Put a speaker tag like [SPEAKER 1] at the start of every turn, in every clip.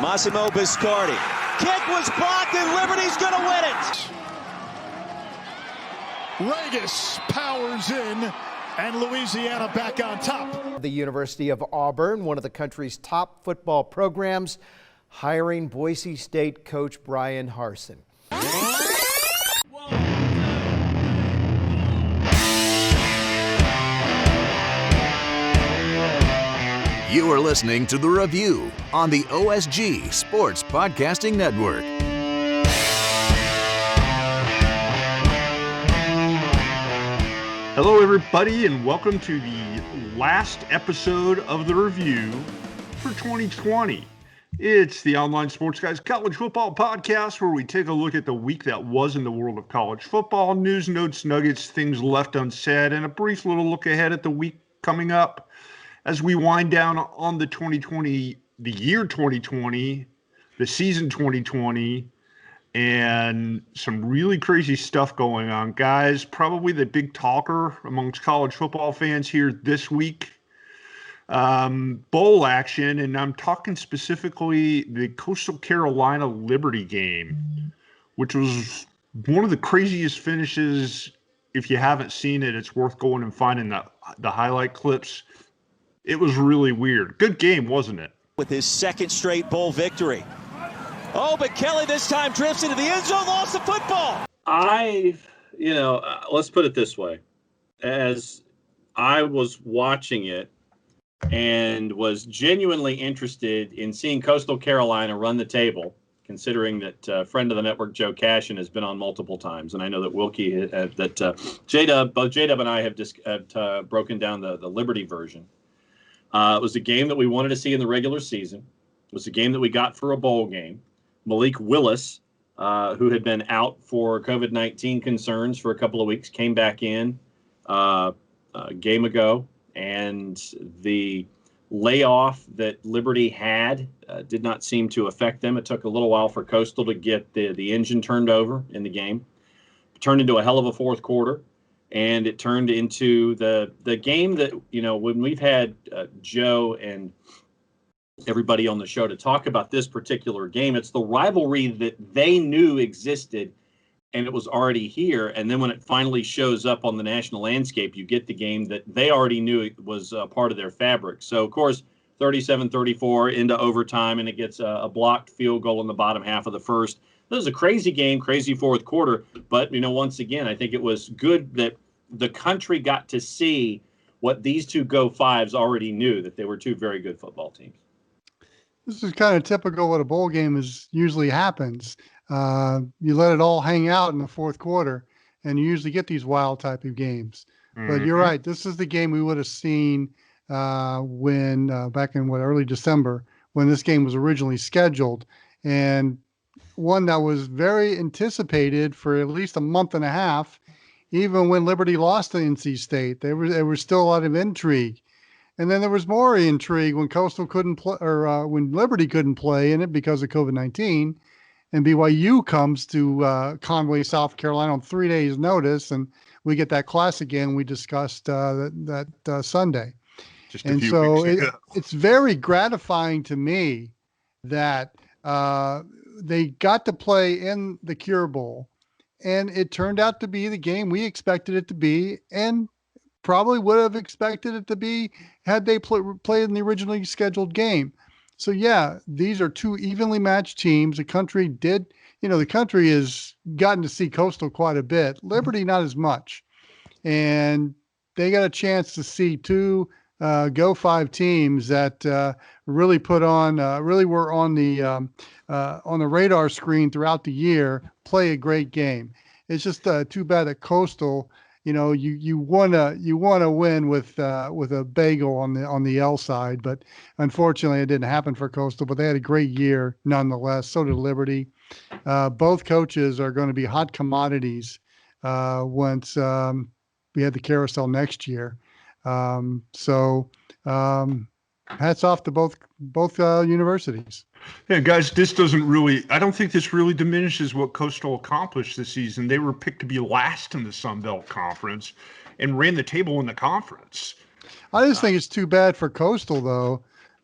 [SPEAKER 1] Massimo Biscardi. Kick was blocked and Liberty's going to win it.
[SPEAKER 2] Regis powers in and Louisiana back on top.
[SPEAKER 3] The University of Auburn, one of the country's top football programs, hiring Boise State coach Bryan Harsin.
[SPEAKER 4] You are listening to The Review on the OSG Sports Podcasting Network.
[SPEAKER 5] Hello, everybody, and welcome to the last episode of The Review for 2020. It's the Online Sports Guys College Football Podcast, where we take a look at the week that was in the world of college football, news, notes, nuggets, things left unsaid, and a brief little look ahead at the week coming up. As we wind down on the 2020, the year 2020, the season 2020, and some really crazy stuff going on. Guys, probably the big talker amongst college football fans here this week, bowl action, and I'm talking specifically the Coastal Carolina Liberty game, which was one of the craziest finishes. If you haven't seen it, it's worth going and finding the highlight clips. It was really weird. Good game, wasn't it?
[SPEAKER 1] With his second straight bowl victory. Oh, but Kelly this time drifts into the end zone, lost the football.
[SPEAKER 6] Let's put it this way. As I was watching it and was genuinely interested in seeing Coastal Carolina run the table, considering that friend of the network, Joe Cashin, has been on multiple times. And I know that Wilkie, both J-Dub and I have broken down the Liberty version. It was a game that we wanted to see in the regular season. It was a game that we got for a bowl game. Malik Willis, who had been out for COVID-19 concerns for a couple of weeks, came back in a game ago. And the layoff that Liberty had did not seem to affect them. It took a little while for Coastal to get the engine turned over in the game. It turned into a hell of a fourth quarter. And it turned into the game that, when we've had Joe and everybody on the show to talk about this particular game, it's the rivalry that they knew existed and it was already here. And then when it finally shows up on the national landscape, you get the game that they already knew it was part of their fabric. So, of course, 37-34 into overtime, and it gets a blocked field goal in the bottom half of the first. This was a crazy game, crazy fourth quarter. But, once again, I think it was good that the country got to see what these two Go-Fives already knew, that they were two very good football teams.
[SPEAKER 7] This is kind of typical what a bowl game usually happens. You let it all hang out in the fourth quarter, and you usually get these wild type of games. Mm-hmm. But you're right. This is the game we would have seen when back in early December, when this game was originally scheduled, and one that was very anticipated for at least a month and a half. Even when Liberty lost to NC State, there was still a lot of intrigue. And then there was more intrigue when Coastal couldn't play, or when Liberty couldn't play in it because of COVID-19. And BYU comes to Conway, South Carolina on 3 days' notice. And we get that class again we discussed that Sunday.
[SPEAKER 5] Just a few weeks ago.
[SPEAKER 7] It's very gratifying to me that they got to play in the Cure Bowl. And it turned out to be the game we expected it to be, and probably would have expected it to be had they played in the originally scheduled game. So, yeah, these are two evenly matched teams. The country has gotten to see Coastal quite a bit. Liberty, not as much. And they got a chance to see two Go-Five teams that really were on the radar screen throughout the year, play a great game. It's just too bad that Coastal, you wanna win with a bagel on the L side, but unfortunately it didn't happen for Coastal. But they had a great year nonetheless. So did Liberty. Both coaches are going to be hot commodities once we had the carousel next year. Hats off to both universities.
[SPEAKER 5] Yeah, guys, I don't think this really diminishes what Coastal accomplished this season. They were picked to be last in the SunBelt Conference and ran the table in the conference.
[SPEAKER 7] I just think it's too bad for Coastal, though,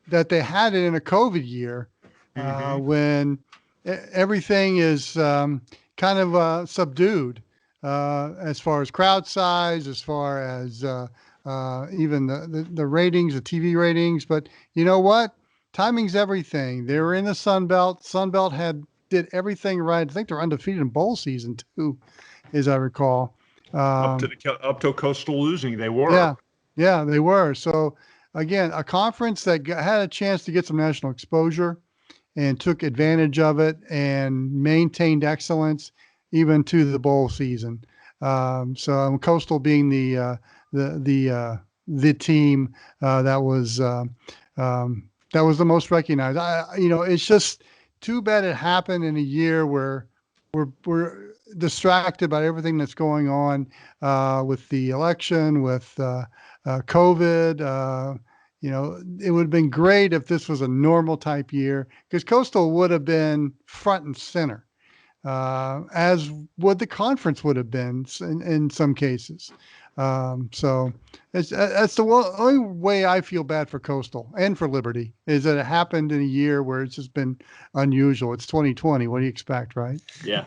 [SPEAKER 7] that they had it in a COVID year when everything is kind of subdued as far as crowd size, as far as even the ratings, the TV ratings. But you know what? Timing's everything. They were in the SunBelt. SunBelt did everything right. I think they're undefeated in bowl season too, as I recall.
[SPEAKER 5] Up to Coastal losing, they were.
[SPEAKER 7] Yeah, they were. So again, a conference that had a chance to get some national exposure and took advantage of it and maintained excellence even to the bowl season. So Coastal being the team that was the most recognized. It's just too bad it happened in a year where we're distracted by everything that's going on with the election, with COVID. It would have been great if this was a normal type year, because Coastal would have been front and center, as would the conference would have been in some cases. So that's the only way I feel bad for Coastal and for Liberty, is that it happened in a year where it's just been unusual. It's 2020. What do you expect, right?
[SPEAKER 6] Yeah.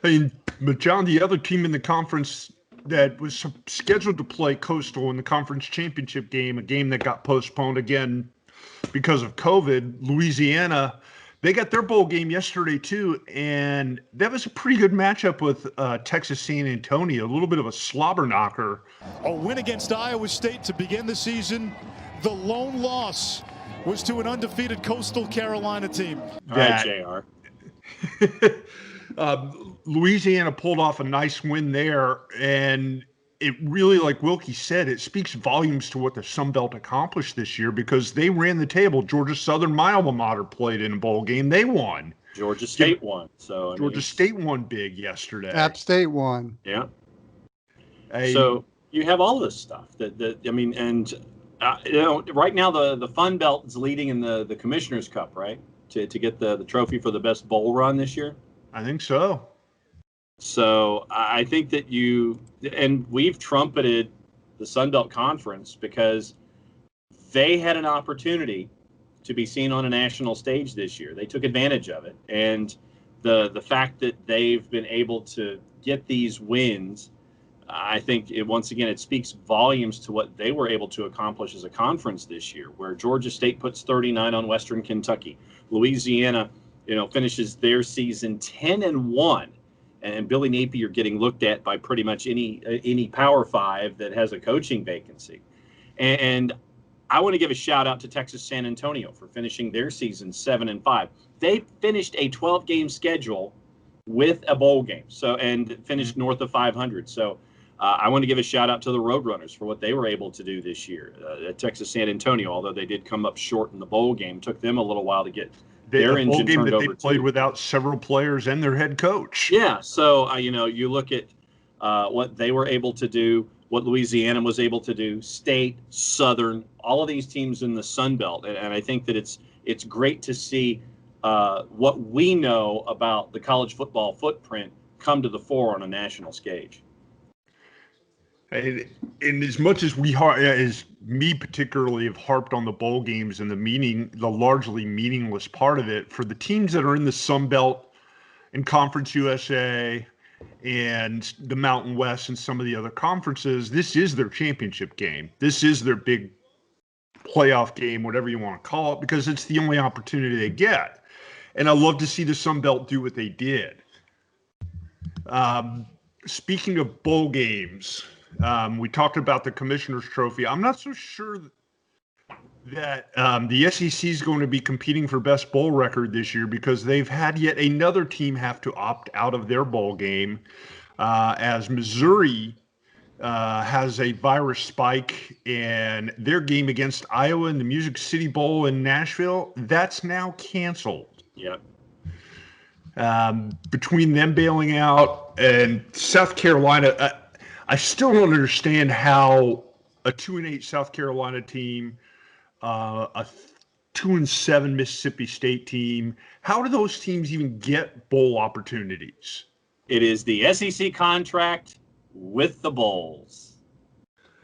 [SPEAKER 5] But John, the other team in the conference that was scheduled to play Coastal in the conference championship game, a game that got postponed again because of COVID, Louisiana, they got their bowl game yesterday too, and that was a pretty good matchup with Texas San Antonio, a little bit of a slobber knocker.
[SPEAKER 2] A win against Iowa State to begin the season. The lone loss was to an undefeated Coastal Carolina team.
[SPEAKER 6] All right, JR.
[SPEAKER 5] Louisiana pulled off a nice win there, and it really, like Wilkie said, it speaks volumes to what the SunBelt accomplished this year, because they ran the table. Georgia Southern, my alma mater, played in a bowl game. They won.
[SPEAKER 6] Georgia State won. So
[SPEAKER 5] Georgia State won big yesterday.
[SPEAKER 7] App State won.
[SPEAKER 6] Yeah. So you have all this stuff right now the Fun Belt is leading in the Commissioner's Cup, right? To get the trophy for the best bowl run this year.
[SPEAKER 5] I think so.
[SPEAKER 6] So I think that we've trumpeted the SunBelt Conference because they had an opportunity to be seen on a national stage this year. They took advantage of it. And the fact that they've been able to get these wins, I think once again, it speaks volumes to what they were able to accomplish as a conference this year, where Georgia State puts 39 on Western Kentucky. Louisiana, finishes their season 10-1. And Billy Napier getting looked at by pretty much any Power Five that has a coaching vacancy. And I want to give a shout out to Texas San Antonio for finishing their season 7-5. They finished a 12-game schedule with a bowl game, and finished north of 500. So I want to give a shout out to the Roadrunners for what they were able to do this year at Texas San Antonio. Although they did come up short in the bowl game, took them a little while to get their engine
[SPEAKER 5] game
[SPEAKER 6] turned
[SPEAKER 5] that
[SPEAKER 6] over.
[SPEAKER 5] They played without several players and their head coach.
[SPEAKER 6] Yeah, so you look at what they were able to do, what Louisiana was able to do, State, Southern, all of these teams in the Sun Belt, and I think that it's great to see what we know about the college football footprint come to the fore on a national stage.
[SPEAKER 5] And as much as as me particularly have harped on the bowl games and the largely meaningless part of it, for the teams that are in the Sun Belt and Conference USA and the Mountain West and some of the other conferences, this is their championship game. This is their big playoff game, whatever you want to call it, because it's the only opportunity they get. And I love to see the Sun Belt do what they did. Speaking of bowl games, we talked about the Commissioner's Trophy. I'm not so sure that the SEC is going to be competing for best bowl record this year, because they've had yet another team have to opt out of their bowl game, as Missouri has a virus spike, and their game against Iowa in the Music City Bowl in Nashville, that's now canceled.
[SPEAKER 6] Yep.
[SPEAKER 5] Between them bailing out and South Carolina, I still don't understand how a 2-8 South Carolina team, a 2-7 Mississippi State team, how do those teams even get bowl opportunities?
[SPEAKER 6] It is the SEC contract with the bowls.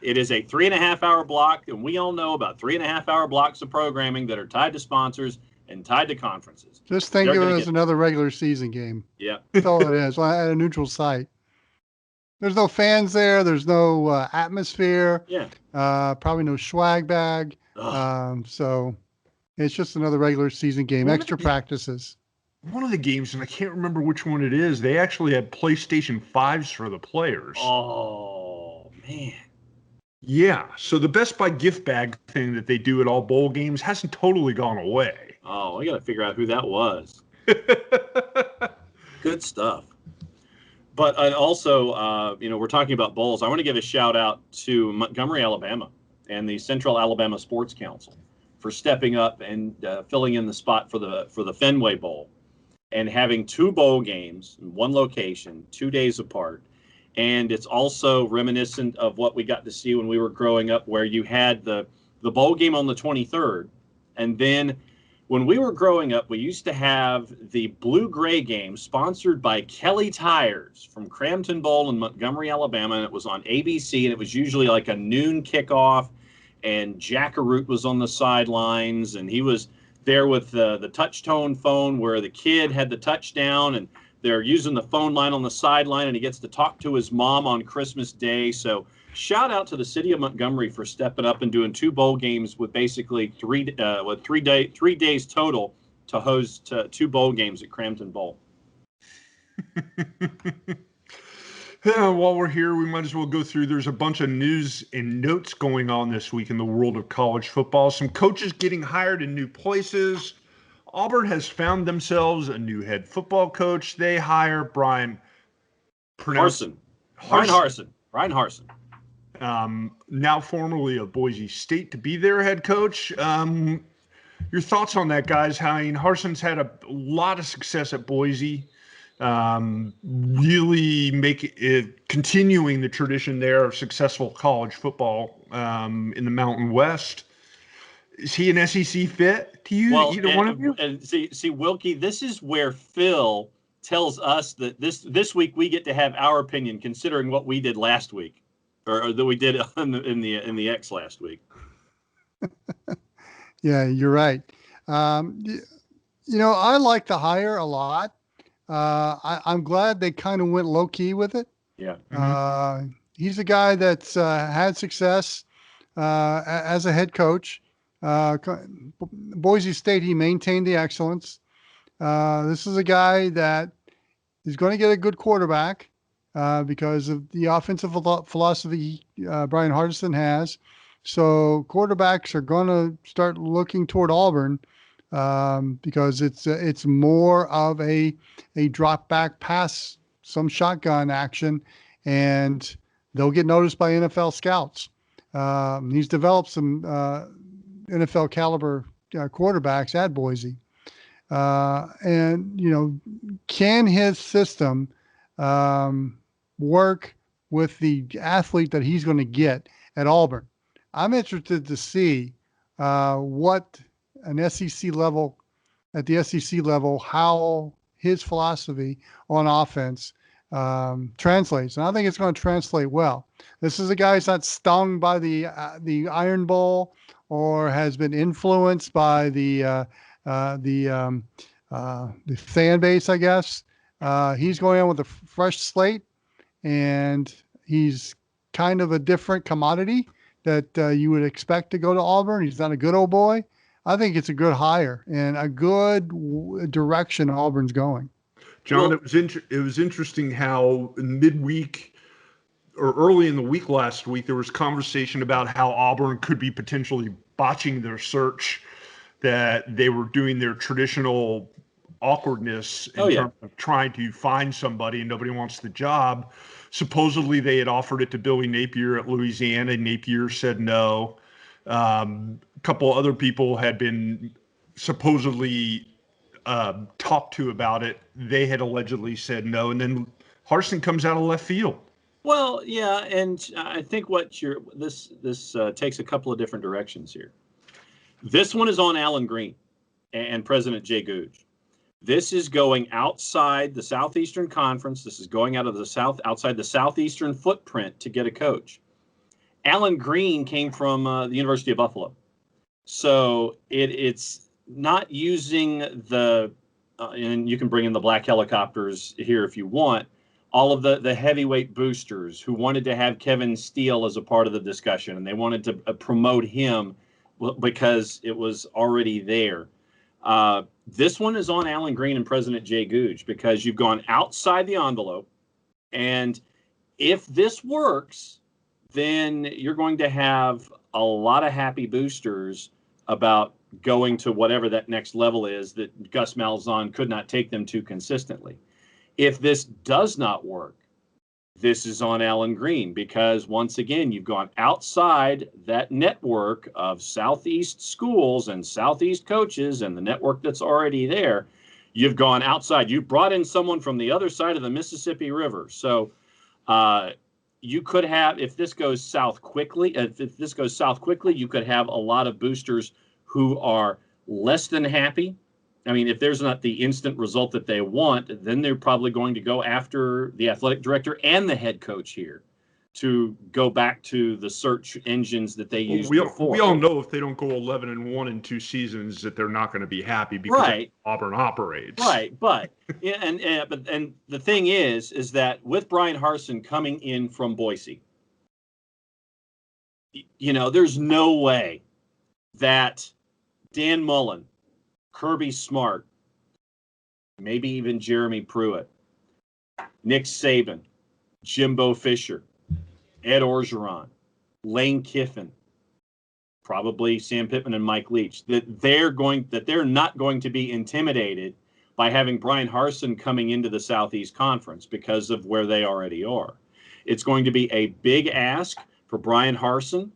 [SPEAKER 6] It is a 3.5-hour block, and we all know about 3.5-hour blocks of programming that are tied to sponsors. and tied to conferences.
[SPEAKER 7] Just think of it as another regular season game.
[SPEAKER 6] Yeah.
[SPEAKER 7] That's all it is, at a neutral site. There's no fans there. There's no atmosphere.
[SPEAKER 6] Yeah.
[SPEAKER 7] Probably no swag bag. So it's just another regular season game. Extra practices.
[SPEAKER 5] One of the games, and I can't remember which one it is, they actually had PlayStation 5s for the players.
[SPEAKER 6] Oh, man.
[SPEAKER 5] Yeah, so the Best Buy gift bag thing that they do at all bowl games hasn't totally gone away.
[SPEAKER 6] Oh, I got to figure out who that was. Good stuff. But also, we're talking about bowls. I want to give a shout out to Montgomery, Alabama, and the Central Alabama Sports Council for stepping up and filling in the spot for the Fenway Bowl and having 2 bowl games in one location, 2 days apart. And it's also reminiscent of what we got to see when we were growing up, where you had the bowl game on the 23rd. And then when we were growing up, we used to have the blue-gray game sponsored by Kelly Tires from Crampton Bowl in Montgomery, Alabama. And it was on ABC, and it was usually like a noon kickoff. And Jackaroot was on the sidelines, and he was there with the touch-tone phone where the kid had the touchdown, and they're using the phone line on the sideline, and he gets to talk to his mom on Christmas Day. So shout out to the city of Montgomery for stepping up and doing 2 bowl games with basically 3 days total to host 2 bowl games at Crampton Bowl.
[SPEAKER 5] While we're here, we might as well go through. There's a bunch of news and notes going on this week in the world of college football. Some coaches getting hired in new places. Auburn has found themselves a new head football coach. They hire Bryan
[SPEAKER 6] Harsin.
[SPEAKER 5] Now formerly of Boise State, to be their head coach. Your thoughts on that, guys? Harsin's had a lot of success at Boise. Really continuing the tradition there of successful college football in the Mountain West. Is he an SEC fit to you? Either one of you?
[SPEAKER 6] And see, Wilkie, this is where Phil tells us that this week we get to have our opinion, considering what we did last week, or that we did in the X last week.
[SPEAKER 7] Yeah, you're right. I like the hire a lot. I'm glad they kind of went low key with it.
[SPEAKER 6] Yeah.
[SPEAKER 7] He's a guy that's had success as a head coach. Boise State, he maintained the excellence. This is a guy that is going to get a good quarterback because of the offensive philosophy Bryan Harsin has. So quarterbacks are going to start looking toward Auburn because it's more of a drop back pass, some shotgun action, and they'll get noticed by NFL scouts. He's developed some NFL caliber quarterbacks at Boise. And can his system work with the athlete that he's going to get at Auburn? I'm interested to see what an SEC level, at the SEC level, how his philosophy on offense translates. And I think it's going to translate well. This is a guy who's not stung by the Iron Bowl or has been influenced by the fan base, I guess. He's going in with a fresh slate, and he's kind of a different commodity that you would expect to go to Auburn. He's not a good old boy. I think it's a good hire and a good direction Auburn's going.
[SPEAKER 5] John, it was interesting how midweek or early in the week last week, there was conversation about how Auburn could be potentially botching their search, that they were doing their traditional awkwardness in terms of trying to find somebody and nobody wants the job. Supposedly they had offered it to Billy Napier at Louisiana. Napier said no. A couple other people had been supposedly talked to about it. They had allegedly said no. And then Harsin comes out of left field.
[SPEAKER 6] Well, yeah, and I think this takes a couple of different directions here. This one is on Alan Green and President Jay Googe. This is going outside the Southeastern Conference. This is going out of outside the Southeastern footprint to get a coach. Alan Green came from the University of Buffalo, so it's not using and you can bring in the black helicopters here if you want, all of the heavyweight boosters who wanted to have Kevin Steele as a part of the discussion, and they wanted to promote him because it was already there. This one is on Alan Green and President Jay Googe, because you've gone outside the envelope. And if this works, then you're going to have a lot of happy boosters about going to whatever that next level is that Gus Malzahn could not take them to consistently. If this does not work, this is on Alan Green, because once again, you've gone outside that network of Southeast schools and Southeast coaches and the network that's already there. You've gone outside. You brought in someone from the other side of the Mississippi River. So you could have, if this goes south quickly, you could have a lot of boosters who are less than happy. I mean, if there's not the instant result that they want, then they're probably going to go after the athletic director and the head coach here to go back to the search engines that they used before.
[SPEAKER 5] We all know if they don't go 11-1 in 2 seasons that they're not going to be happy because Auburn operates.
[SPEAKER 6] Right, but and the thing is that with Bryan Harsin coming in from Boise, there's no way that Dan Mullen, Kirby Smart, maybe even Jeremy Pruitt, Nick Saban, Jimbo Fisher, Ed Orgeron, Lane Kiffin, probably Sam Pittman and Mike Leach, that they're not going to be intimidated by having Bryan Harsin coming into the Southeast Conference because of where they already are. It's going to be a big ask for Bryan Harsin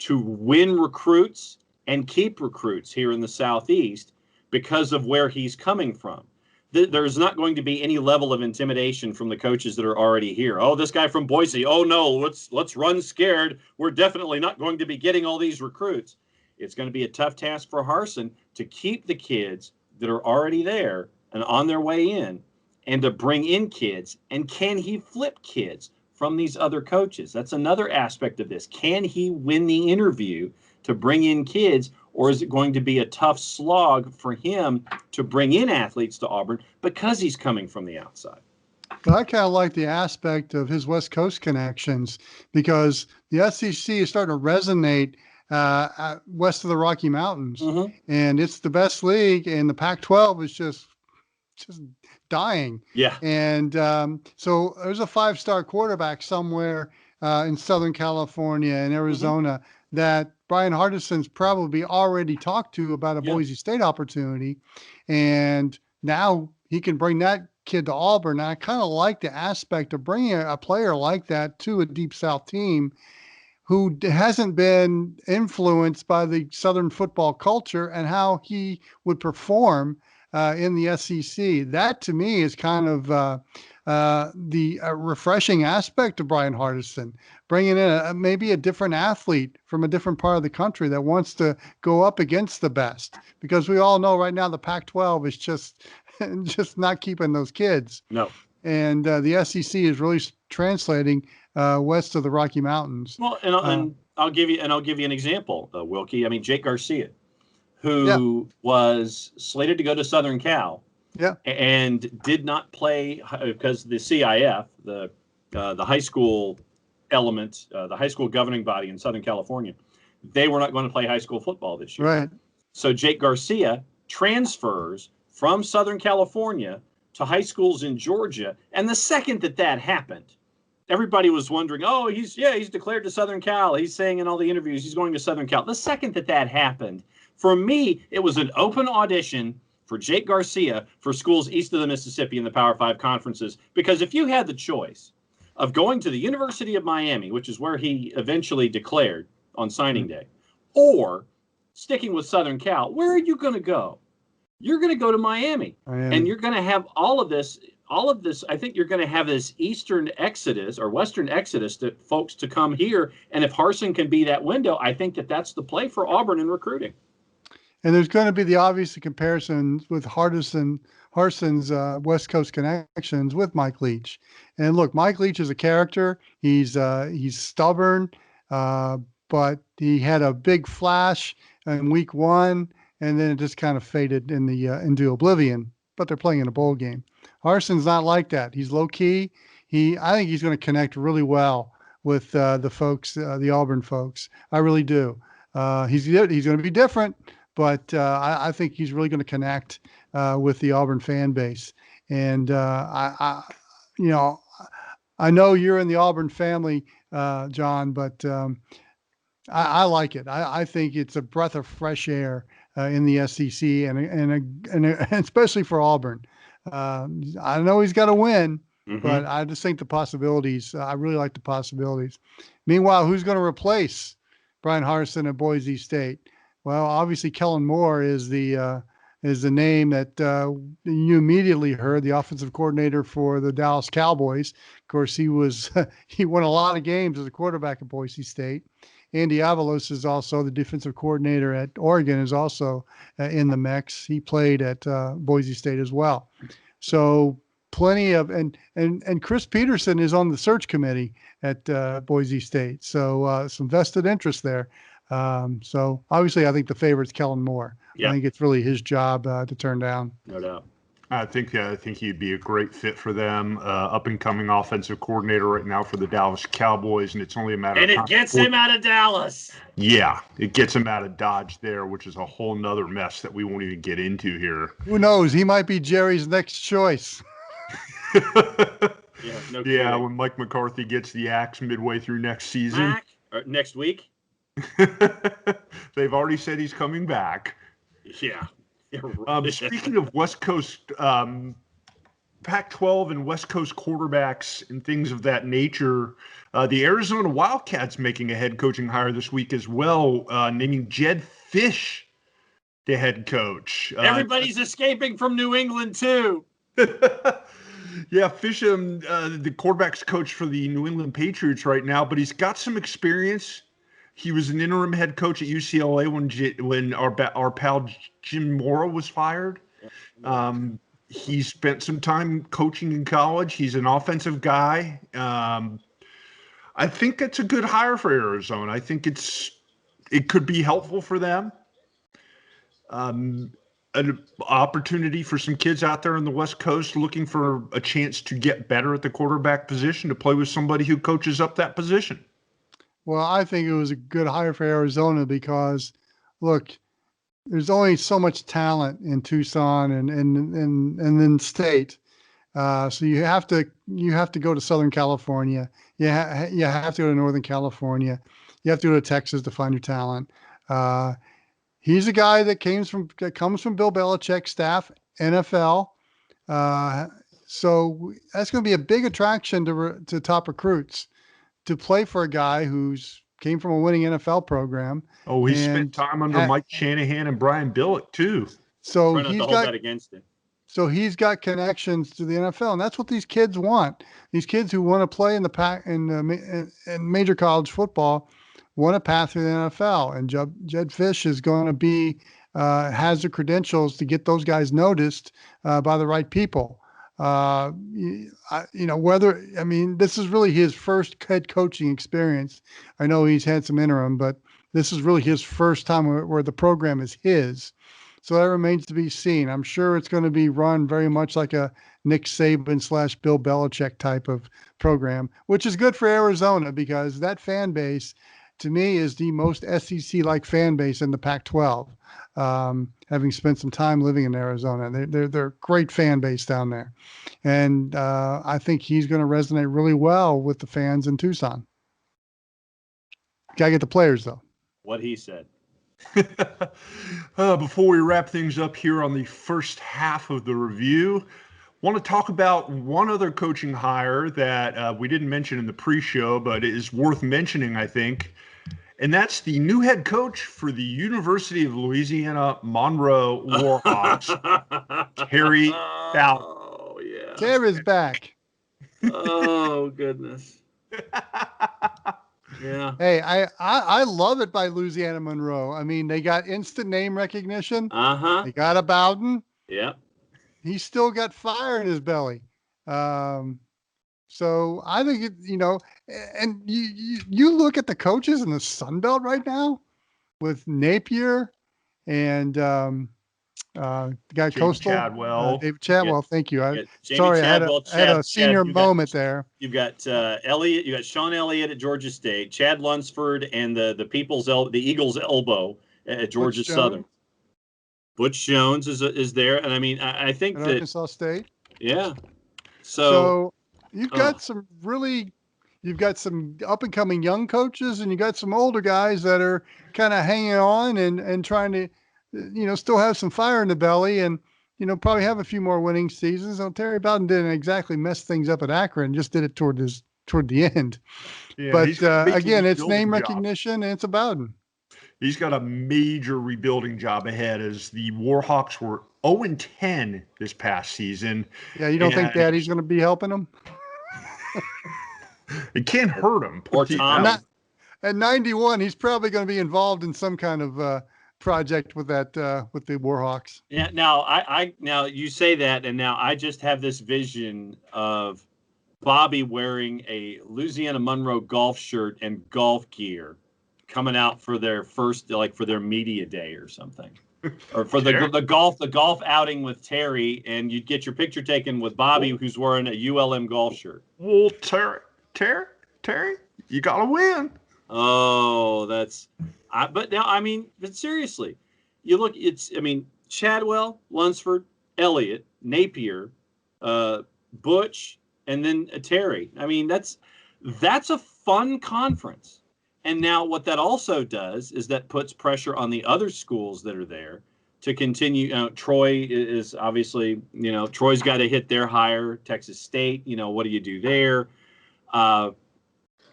[SPEAKER 6] to win recruits and keep recruits here in the Southeast because of where he's coming from. There's not going to be any level of intimidation from the coaches that are already here. Oh, this guy from Boise. Oh no, let's run scared. We're definitely not going to be getting all these recruits. It's going to be a tough task for Harsin to keep the kids that are already there and on their way in, and to bring in kids. And can he flip kids from these other coaches? That's another aspect of this. Can he win the interview to bring in kids? Or is it going to be a tough slog for him to bring in athletes to Auburn because he's coming from the outside?
[SPEAKER 7] But I kind of like the aspect of his West Coast connections, because the SEC is starting to resonate west of the Rocky Mountains, and it's the best league, and the Pac-12 is just dying.
[SPEAKER 6] Yeah.
[SPEAKER 7] And so there's a 5-star quarterback somewhere in Southern California and Arizona that Bryan Harsin's probably already talked to about a Boise State opportunity. And now he can bring that kid to Auburn. And I kind of like the aspect of bringing a player like that to a Deep South team who hasn't been influenced by the Southern football culture and how he would perform in the SEC. That to me is kind of the refreshing aspect of Bryan Harsin, bringing in maybe a different athlete from a different part of the country that wants to go up against the best, because we all know right now the Pac-12 is just not keeping those kids.
[SPEAKER 6] No.
[SPEAKER 7] And the SEC is really translating west of the Rocky Mountains.
[SPEAKER 6] Well, and I'll give you an example, Wilkie. I mean, Jake Garcia, who was slated to go to Southern Cal, and did not play because the CIF, the high school element, the high school governing body in Southern California, they were not going to play high school football this year.
[SPEAKER 7] Right.
[SPEAKER 6] So Jake Garcia transfers from Southern California to high schools in Georgia, and the second that happened, everybody was wondering, oh, he's declared to Southern Cal. He's saying in all the interviews he's going to Southern Cal. The second that happened, for me, it was an open audition for Jake Garcia for schools east of the Mississippi in the Power 5 conferences. Because if you had the choice of going to the University of Miami, which is where he eventually declared on signing day, or sticking with Southern Cal, where are you going to go? You're going to go to Miami. And you're going to have all of this. I think you're going to have this Eastern exodus or Western exodus to folks to come here. And if Harsin can be that window, I think that's the play for Auburn in recruiting.
[SPEAKER 7] And there's going to be the obvious comparison with Harsin's West Coast connections with Mike Leach. And look, Mike Leach is a character. He's stubborn, but he had a big flash in week 1, and then it just kind of faded into oblivion. But they're playing in a bowl game. Harsin's not like that. He's low key. I think he's going to connect really well with the folks, the Auburn folks. I really do. He's going to be different, but I think he's really going to connect with the Auburn fan base. And I know you're in the Auburn family, John, but I like it. I think it's a breath of fresh air in the SEC, and especially for Auburn. I know he's got to win, but I just think the possibilities. I really like the possibilities. Meanwhile, who's going to replace Bryan Harsin at Boise State? Well, obviously, Kellen Moore is the name that you immediately heard, the offensive coordinator for the Dallas Cowboys. Of course, he won a lot of games as a quarterback at Boise State. Andy Avalos is also the defensive coordinator at Oregon, is also in the mix. He played at Boise State as well. So plenty of, and Chris Peterson is on the search committee at Boise State. So some vested interest there. So obviously I think the favorite's Kellen Moore.
[SPEAKER 6] Yeah.
[SPEAKER 7] I think it's really his job to turn down.
[SPEAKER 6] No doubt.
[SPEAKER 5] I think he'd be a great fit for them. Up and coming offensive coordinator right now for the Dallas Cowboys, and it's only a matter
[SPEAKER 6] And
[SPEAKER 5] of
[SPEAKER 6] it
[SPEAKER 5] time.
[SPEAKER 6] gets him out of Dallas.
[SPEAKER 5] Yeah, it gets him out of Dodge there, which is a whole nother mess that we won't even get into here.
[SPEAKER 7] Who knows? He might be Jerry's next choice.
[SPEAKER 5] Yeah, when Mike McCarthy gets the axe midway through next season.
[SPEAKER 6] Next week?
[SPEAKER 5] They've already said he's coming back.
[SPEAKER 6] Yeah.
[SPEAKER 5] Speaking of West Coast, Pac-12 and West Coast quarterbacks and things of that nature, the Arizona Wildcats making a head coaching hire this week as well, naming Jedd Fisch the head coach.
[SPEAKER 6] Everybody's escaping from New England, too.
[SPEAKER 5] Yeah, Fisch, the quarterback's coach for the New England Patriots right now, but he's got some experience. He was an interim head coach at UCLA when our pal Jim Mora was fired. He spent some time coaching in college. He's an offensive guy. I think that's a good hire for Arizona. I think it could be helpful for them. An opportunity for some kids out there on the West Coast looking for a chance to get better at the quarterback position, to play with somebody who coaches up that position.
[SPEAKER 7] Well, I think it was a good hire for Arizona because, look, there's only so much talent in Tucson and then state. So you have to go to Southern California. You have to go to Northern California. You have to go to Texas to find your talent. He's a guy that comes from Bill Belichick's staff, NFL. So that's going to be a big attraction to top recruits, to play for a guy who's came from a winning NFL program.
[SPEAKER 5] Oh, he spent time under Mike Shanahan and Brian Billick too.
[SPEAKER 7] So
[SPEAKER 6] Try not to hold that against him.
[SPEAKER 7] So he's got connections to the NFL, and that's what these kids want. These kids who want to play in major college football want a path to the NFL. And Jedd Fisch is going to be has the credentials to get those guys noticed by the right people. This is really his first head coaching experience. I know he's had some interim, but this is really his first time where the program is his. So that remains to be seen. I'm sure it's going to be run very much like a Nick Saban / Bill Belichick type of program, which is good for Arizona because that fan base, to me, is the most SEC-like fan base in the Pac-12. Having spent some time living in Arizona, they're a great fan base down there, and I think he's going to resonate really well with the fans in Tucson. Gotta get the players though.
[SPEAKER 6] What he said.
[SPEAKER 5] Before we wrap things up here on the first half of the review, want to talk about one other coaching hire that we didn't mention in the pre-show, but it is worth mentioning, I think. And that's the new head coach for the University of Louisiana Monroe Warhawks, Terry Fowler.
[SPEAKER 6] Oh, yeah.
[SPEAKER 7] Terry's back.
[SPEAKER 6] Oh, goodness. Yeah.
[SPEAKER 7] Hey, I love it by Louisiana Monroe. I mean, they got instant name recognition.
[SPEAKER 6] Uh-huh.
[SPEAKER 7] They got a Bowden.
[SPEAKER 6] Yep.
[SPEAKER 7] He's still got fire in his belly. So I think and you look at the coaches in the SunBelt right now with Napier and the guy Coastal, David Chadwell. Thank you. I had a senior moment there.
[SPEAKER 6] You've got Elliott. You got Sean Elliott at Georgia State, Chad Lunsford, and the Eagles' elbow at Georgia Southern. Butch Jones is there, and I mean, I think that
[SPEAKER 7] Arkansas State.
[SPEAKER 6] Yeah.
[SPEAKER 7] So you've got some up and coming young coaches, and you got some older guys that are kind of hanging on and trying to, still have some fire in the belly, and probably have a few more winning seasons. So Terry Bowden didn't exactly mess things up at Akron; just did it toward the end. Yeah, but again, it's name recognition, and it's a Bowden.
[SPEAKER 5] He's got a major rebuilding job ahead, as the Warhawks were 0-10 this past season.
[SPEAKER 7] Yeah, you don't think Daddy's going to be helping him?
[SPEAKER 5] It can't hurt him.
[SPEAKER 6] Or Tom.
[SPEAKER 7] At 91, he's probably going to be involved in some kind of project with the Warhawks.
[SPEAKER 6] Yeah. Now you say that, and now I just have this vision of Bobby wearing a Louisiana Monroe golf shirt and golf gear, coming out for their first, for their media day or something, or for the golf outing with Terry, and you'd get your picture taken with Bobby, who's wearing a ULM golf shirt.
[SPEAKER 5] Well, Terry, you gotta win.
[SPEAKER 6] Oh, but seriously, you look, Chadwell, Lunsford, Elliott, Napier, Butch, and then Terry. I mean, that's a fun conference. And now what that also does is that puts pressure on the other schools that are there to continue. Troy is obviously, Troy's got to hit their higher. Texas State, what do you do there?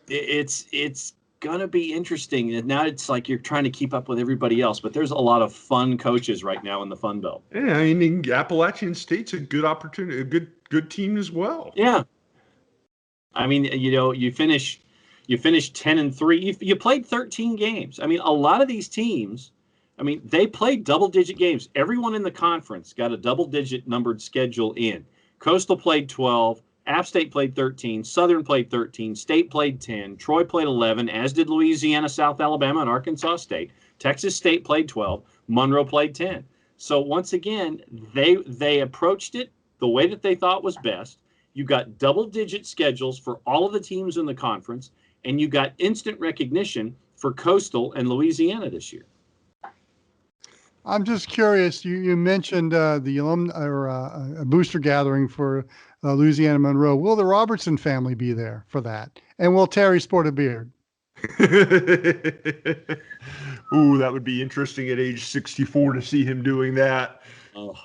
[SPEAKER 6] It's going to be interesting. And now it's like you're trying to keep up with everybody else, but there's a lot of fun coaches right now in the Fun Belt.
[SPEAKER 5] Yeah, I mean, Appalachian State's a good opportunity, a good team as well.
[SPEAKER 6] Yeah. I mean, you finish 10-3. You played 13 games. I mean, a lot of these teams, they played double-digit games. Everyone in the conference got a double-digit numbered schedule in. Coastal played 12. App State played 13. Southern played 13. State played 10. Troy played 11, as did Louisiana, South Alabama, and Arkansas State. Texas State played 12. Monroe played 10. So once again, they approached it the way that they thought was best. You got double-digit schedules for all of the teams in the conference, and you got instant recognition for Coastal and Louisiana this year.
[SPEAKER 7] I'm just curious. You mentioned the alumni or a booster gathering for Louisiana Monroe. Will the Robertson family be there for that? And will Terry sport a beard?
[SPEAKER 5] Ooh, that would be interesting at age 64 to see him doing that.
[SPEAKER 6] Oh.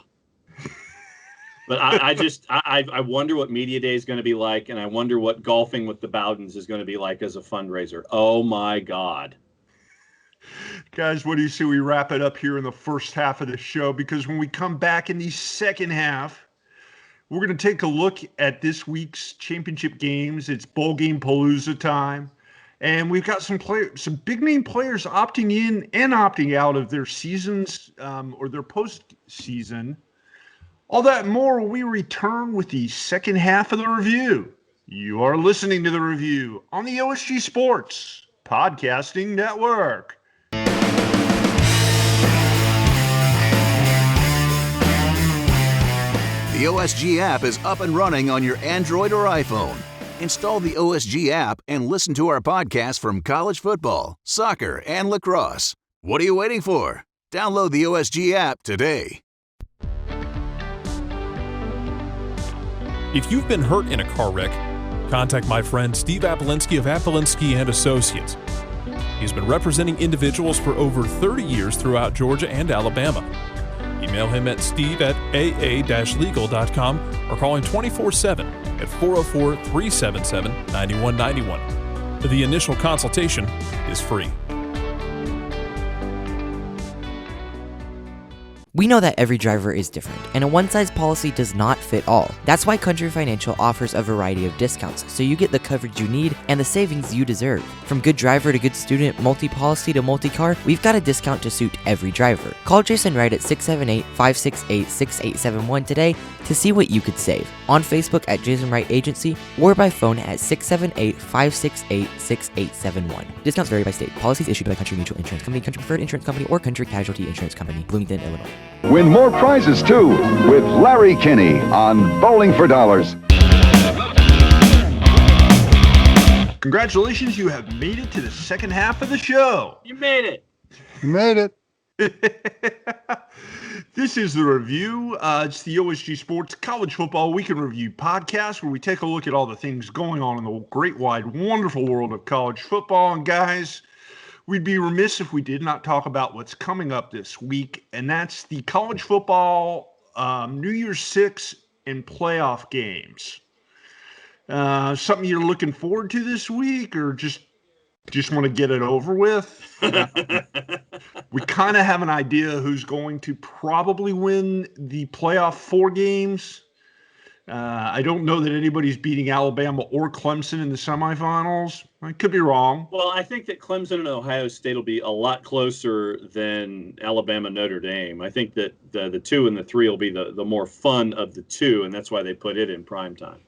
[SPEAKER 6] But I wonder what Media Day is going to be like, and I wonder what golfing with the Bowdens is going to be like as a fundraiser. Oh, my God.
[SPEAKER 5] Guys, what do you say we wrap it up here in the first half of the show? Because when we come back in the second half, we're going to take a look at this week's championship games. It's bowl game palooza time. And we've got some big-name players opting in and opting out of their seasons or their postseason. All that and more when we return with the second half of the review. You are listening to the review on the OSG Sports Podcasting Network.
[SPEAKER 4] The OSG app is up and running on your Android or iPhone. Install the OSG app and listen to our podcast from college football, soccer, and lacrosse. What are you waiting for? Download the OSG app today.
[SPEAKER 8] If you've been hurt in a car wreck, contact my friend Steve Apolinski of Apolinski & Associates. He's been representing individuals for over 30 years throughout Georgia and Alabama. Email him at steve@aa-legal.com or call him 24/7 at 404-377-9191. The initial consultation is free.
[SPEAKER 9] We know that every driver is different, and a one-size policy does not fit all. That's why Country Financial offers a variety of discounts, so you get the coverage you need and the savings you deserve. From good driver to good student, multi-policy to multi-car, we've got a discount to suit every driver. Call Jason Wright at 678-568-6871 today to see what you could save. On Facebook at Jason Wright Agency, or by phone at 678-568-6871. Discounts vary by state. Policies issued by Country Mutual Insurance Company, Country Preferred Insurance Company, or Country Casualty Insurance Company, Bloomington, Illinois.
[SPEAKER 10] Win more prizes, too, with Larry Kinney on Bowling for Dollars.
[SPEAKER 5] Congratulations, you have made it to the second half of the show.
[SPEAKER 6] You made it.
[SPEAKER 7] You made it.
[SPEAKER 5] This is the review. It's the OSG Sports College Football Weekend Review podcast, where we take a look at all the things going on in the great, wide, wonderful world of college football. And guys, we'd be remiss if we did not talk about what's coming up this week, and that's the college football New Year's Six and playoff games. Something you're looking forward to this week, or just want to get it over with? We kind of have an idea who's going to probably win the playoff 4 games. I don't know that anybody's beating Alabama or Clemson in the semifinals. I could be wrong.
[SPEAKER 6] Well, I think that Clemson and Ohio State will be a lot closer than Alabama Notre Dame. I think that the 2 and the 3 will be the more fun of the 2, and that's why they put it in prime time.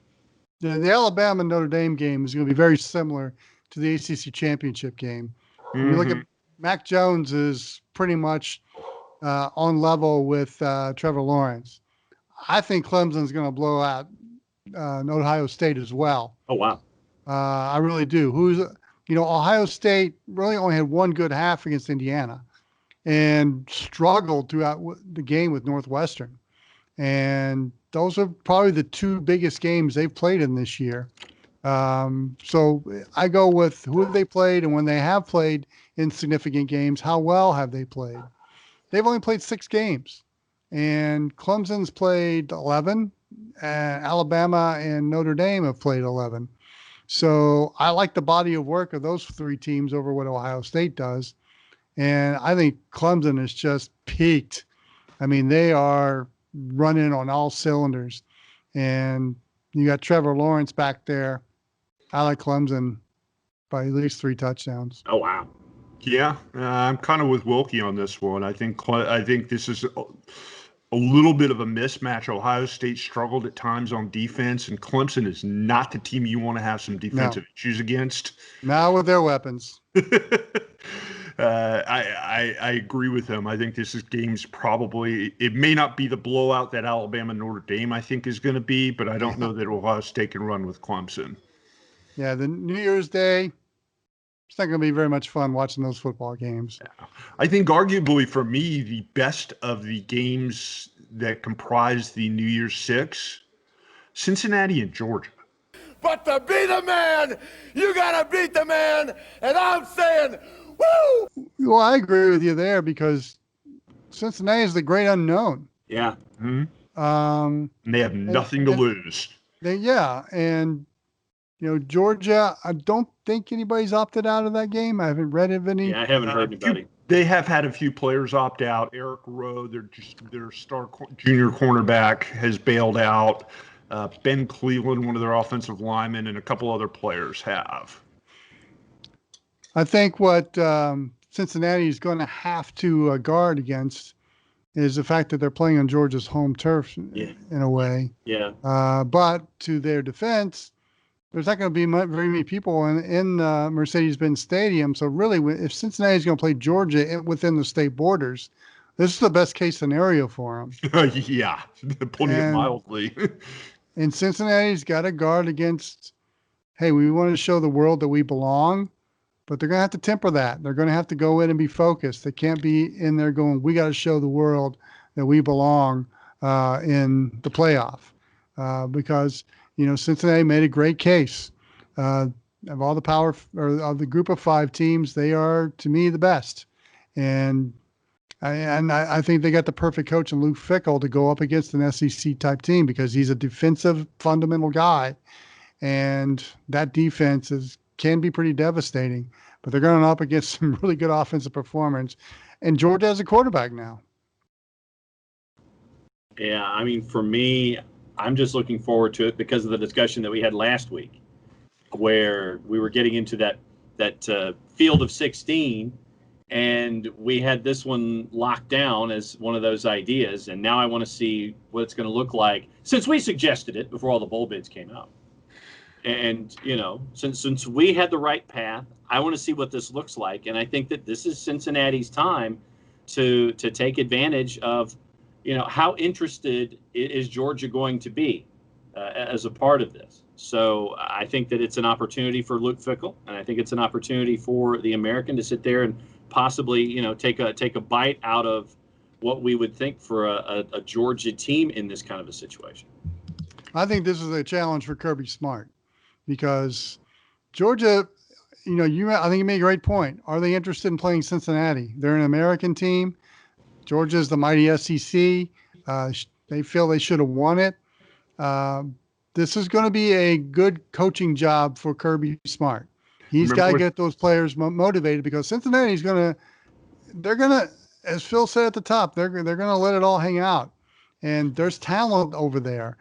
[SPEAKER 7] The Alabama Notre Dame game is going to be very similar to the ACC championship game. When you look at Mac Jones is pretty much on level with Trevor Lawrence. I think Clemson's going to blow out Ohio State as well.
[SPEAKER 6] Oh, wow.
[SPEAKER 7] I really do. Ohio State really only had one good half against Indiana and struggled throughout the game with Northwestern. And those are probably the 2 biggest games they've played in this year. So I go with who have they played, and when they have played in significant games, how well have they played? They've only played 6 games, and Clemson's played 11, and Alabama and Notre Dame have played 11. So I like the body of work of those 3 teams over what Ohio State does. And I think Clemson is just peaked. I mean, they are running on all cylinders, and you got Trevor Lawrence back there. I like Clemson by at least 3 touchdowns.
[SPEAKER 6] Oh, wow.
[SPEAKER 5] Yeah, I'm kind of with Wilkie on this one. I think this is a little bit of a mismatch. Ohio State struggled at times on defense, and Clemson is not the team you want to have some defensive issues against.
[SPEAKER 7] Now with their weapons.
[SPEAKER 5] I agree with him. I think this game's probably – it may not be the blowout that Alabama Notre Dame I think is going to be, but I don't know that Ohio State can run with Clemson.
[SPEAKER 7] Yeah, the New Year's Day, it's not going to be very much fun watching those football games.
[SPEAKER 5] Yeah. I think arguably for me, the best of the games that comprise the New Year's Six, Cincinnati and Georgia.
[SPEAKER 11] But to be the man, you got to beat the man, and I'm saying – woo!
[SPEAKER 7] Well, I agree with you there because Cincinnati is the great unknown.
[SPEAKER 6] Yeah.
[SPEAKER 5] Mm-hmm. And they have nothing to lose.
[SPEAKER 7] And Georgia, I don't think anybody's opted out of that game. I haven't read of any.
[SPEAKER 6] Yeah, I haven't heard anybody.
[SPEAKER 5] They have had a few players opt out. Eric Rowe, their star junior cornerback, has bailed out. Ben Cleveland, one of their offensive linemen, and a couple other players have.
[SPEAKER 7] I think what Cincinnati is going to have to guard against is the fact that they're playing on Georgia's home turf in a way.
[SPEAKER 6] Yeah.
[SPEAKER 7] But to their defense, there's not going to be very many people in Mercedes-Benz Stadium. So really, if Cincinnati is going to play Georgia within the state borders, this is the best case scenario for them.
[SPEAKER 5] Yeah, putting it mildly.
[SPEAKER 7] And Cincinnati's got to guard against, hey, we want to show the world that we belong. But they're going to have to temper that. They're going to have to go in and be focused. They can't be in there going, we got to show the world that we belong in the playoff. Because, Cincinnati made a great case. Of all the power, or of the group of 5 teams, they are, to me, the best. And I think they got the perfect coach in Luke Fickell to go up against an SEC-type team because he's a defensive, fundamental guy. And that defense can be pretty devastating, but they're going up against some really good offensive performance. And Georgia has a quarterback now.
[SPEAKER 6] Yeah, I mean, for me, I'm just looking forward to it because of the discussion that we had last week, where we were getting into that field of 16, and we had this one locked down as one of those ideas. And now I want to see what it's going to look like since we suggested it before all the bowl bids came out. And, since we had the right path, I want to see what this looks like. And I think that this is Cincinnati's time to take advantage of, how interested is Georgia going to be as a part of this. So I think that it's an opportunity for Luke Fickell, and I think it's an opportunity for the American to sit there and possibly, take a bite out of what we would think for a Georgia team in this kind of a situation.
[SPEAKER 7] I think this is a challenge for Kirby Smart because Georgia, I think you made a great point. Are they interested in playing Cincinnati? They're an American team. Georgia's the mighty SEC. They feel they should have won it. This is going to be a good coaching job for Kirby Smart. He's got to get those players motivated because Cincinnati's they're going to, as Phil said at the top, they're going to let it all hang out. And there's talent over there.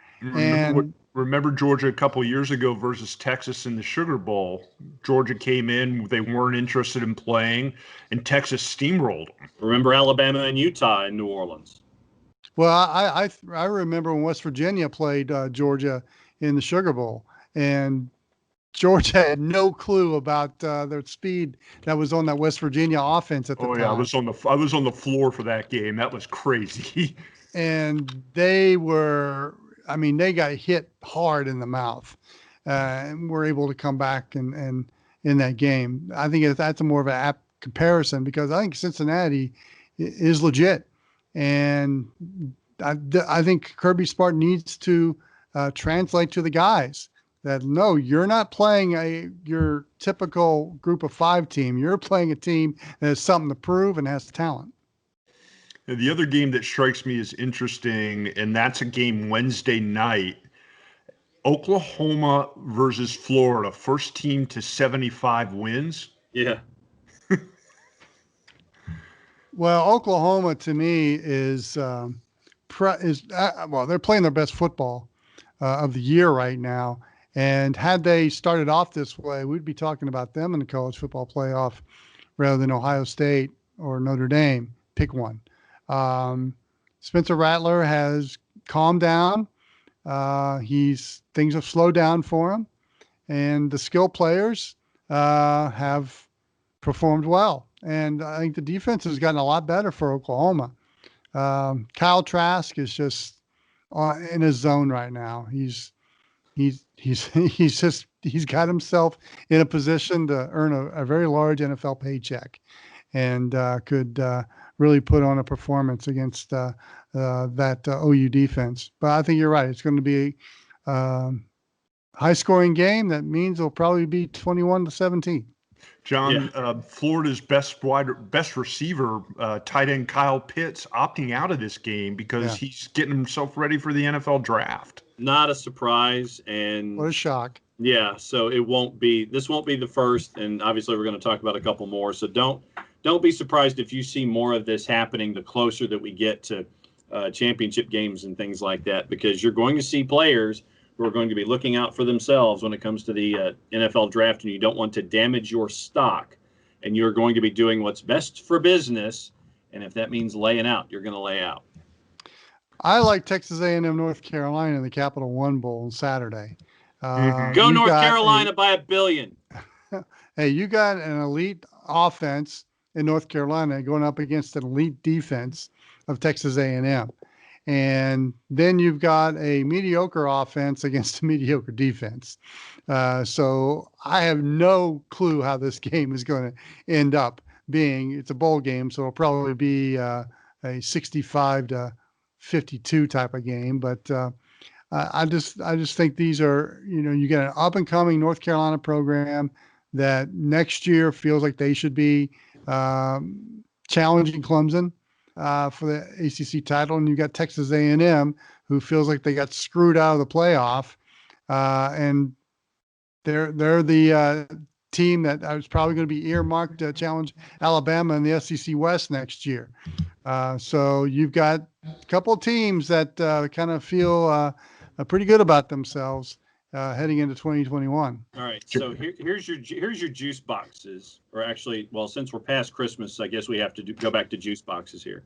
[SPEAKER 5] Remember Georgia a couple of years ago versus Texas in the Sugar Bowl. Georgia came in, they weren't interested in playing, and Texas steamrolled them.
[SPEAKER 6] Remember Alabama and Utah in New Orleans?
[SPEAKER 7] Well, I remember when West Virginia played Georgia in the Sugar Bowl, and Georgia had no clue about the speed that was on that West Virginia offense at the time.
[SPEAKER 5] Yeah, I was on the floor for that game. That was crazy.
[SPEAKER 7] And they got hit hard in the mouth, and were able to come back and in that game. I think that's more of an apt comparison because I think Cincinnati is legit, and I think Kirby Smart needs to translate to the guys that no, you're not playing your typical group of 5 team. You're playing a team that has something to prove and has talent.
[SPEAKER 5] The other game that strikes me as interesting, and that's a game Wednesday night, Oklahoma versus Florida, first team to 75 wins.
[SPEAKER 6] Yeah.
[SPEAKER 7] Well, Oklahoma to me is they're playing their best football of the year right now. And had they started off this way, we'd be talking about them in the college football playoff rather than Ohio State or Notre Dame. Pick one. Spencer Rattler has calmed down. Things have slowed down for him, and the skill players have performed well. And I think the defense has gotten a lot better for Oklahoma. Kyle Trask is just in his zone right now. He's got himself in a position to earn a very large NFL paycheck, and could really put on a performance against that OU defense. But I think you're right. It's going to be a high-scoring game. That means it'll probably be 21-17.
[SPEAKER 5] John, Florida's best receiver, tight end Kyle Pitts, opting out of this game because he's getting himself ready for the NFL draft.
[SPEAKER 6] Not a surprise, and
[SPEAKER 7] what a shock.
[SPEAKER 6] Yeah, so this won't be the first, and obviously we're going to talk about a couple more. So don't be surprised if you see more of this happening the closer that we get to championship games and things like that, because you're going to see players who are going to be looking out for themselves when it comes to the NFL draft, and you don't want to damage your stock, and you're going to be doing what's best for business, and if that means laying out, you're going to lay out.
[SPEAKER 7] I like Texas A&M North Carolina in the Capital One Bowl on Saturday.
[SPEAKER 6] Go North Carolina by $1 billion.
[SPEAKER 7] Hey, you got an elite offense in North Carolina going up against an elite defense of Texas A&M. And then you've got a mediocre offense against a mediocre defense. So I have no clue how this game is going to end up being. It's a bowl game, so it'll probably be a 65-52 type of game. But I just think these are, you get an up and coming North Carolina program that next year feels like they should be challenging Clemson for the ACC title, and you got Texas A&M, who feels like they got screwed out of the playoff, and they're the team that was probably going to be earmarked to challenge Alabama in the SEC West next year. So you've got a couple of teams that kind of feel pretty good about themselves heading into 2021.
[SPEAKER 6] All right, so here's your juice boxes, or actually, well, since we're past Christmas, I guess we have to go back to juice boxes here.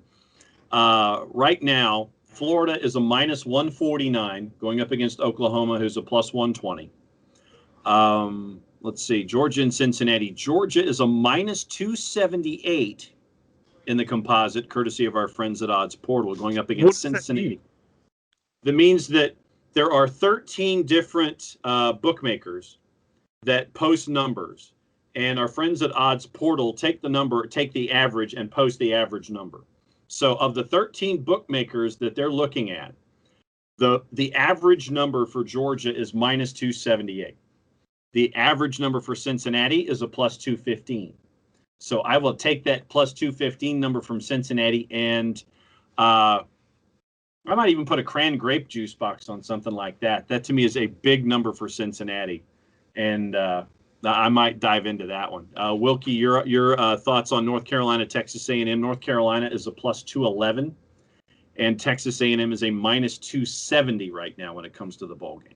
[SPEAKER 6] Right now, Florida is a minus 149 going up against Oklahoma, who's a plus 120. Let's see, Georgia and Cincinnati. Georgia is a minus 278 in the composite, courtesy of our friends at Odds Portal, going up against Cincinnati. That means that there are 13 different bookmakers that post numbers, and our friends at Odds Portal take the average and post the average number. So of the 13 bookmakers that they're looking at, the average number for Georgia is minus 278. The average number for Cincinnati is a plus 215. So I will take that plus 215 number from Cincinnati, and I might even put a cran grape juice box on something like that. That to me is a big number for Cincinnati, and I might dive into that one. Wilkie, your thoughts on North Carolina, Texas A&M? North Carolina is a plus 211, and Texas A&M is a minus 270 right now when it comes to the bowl games.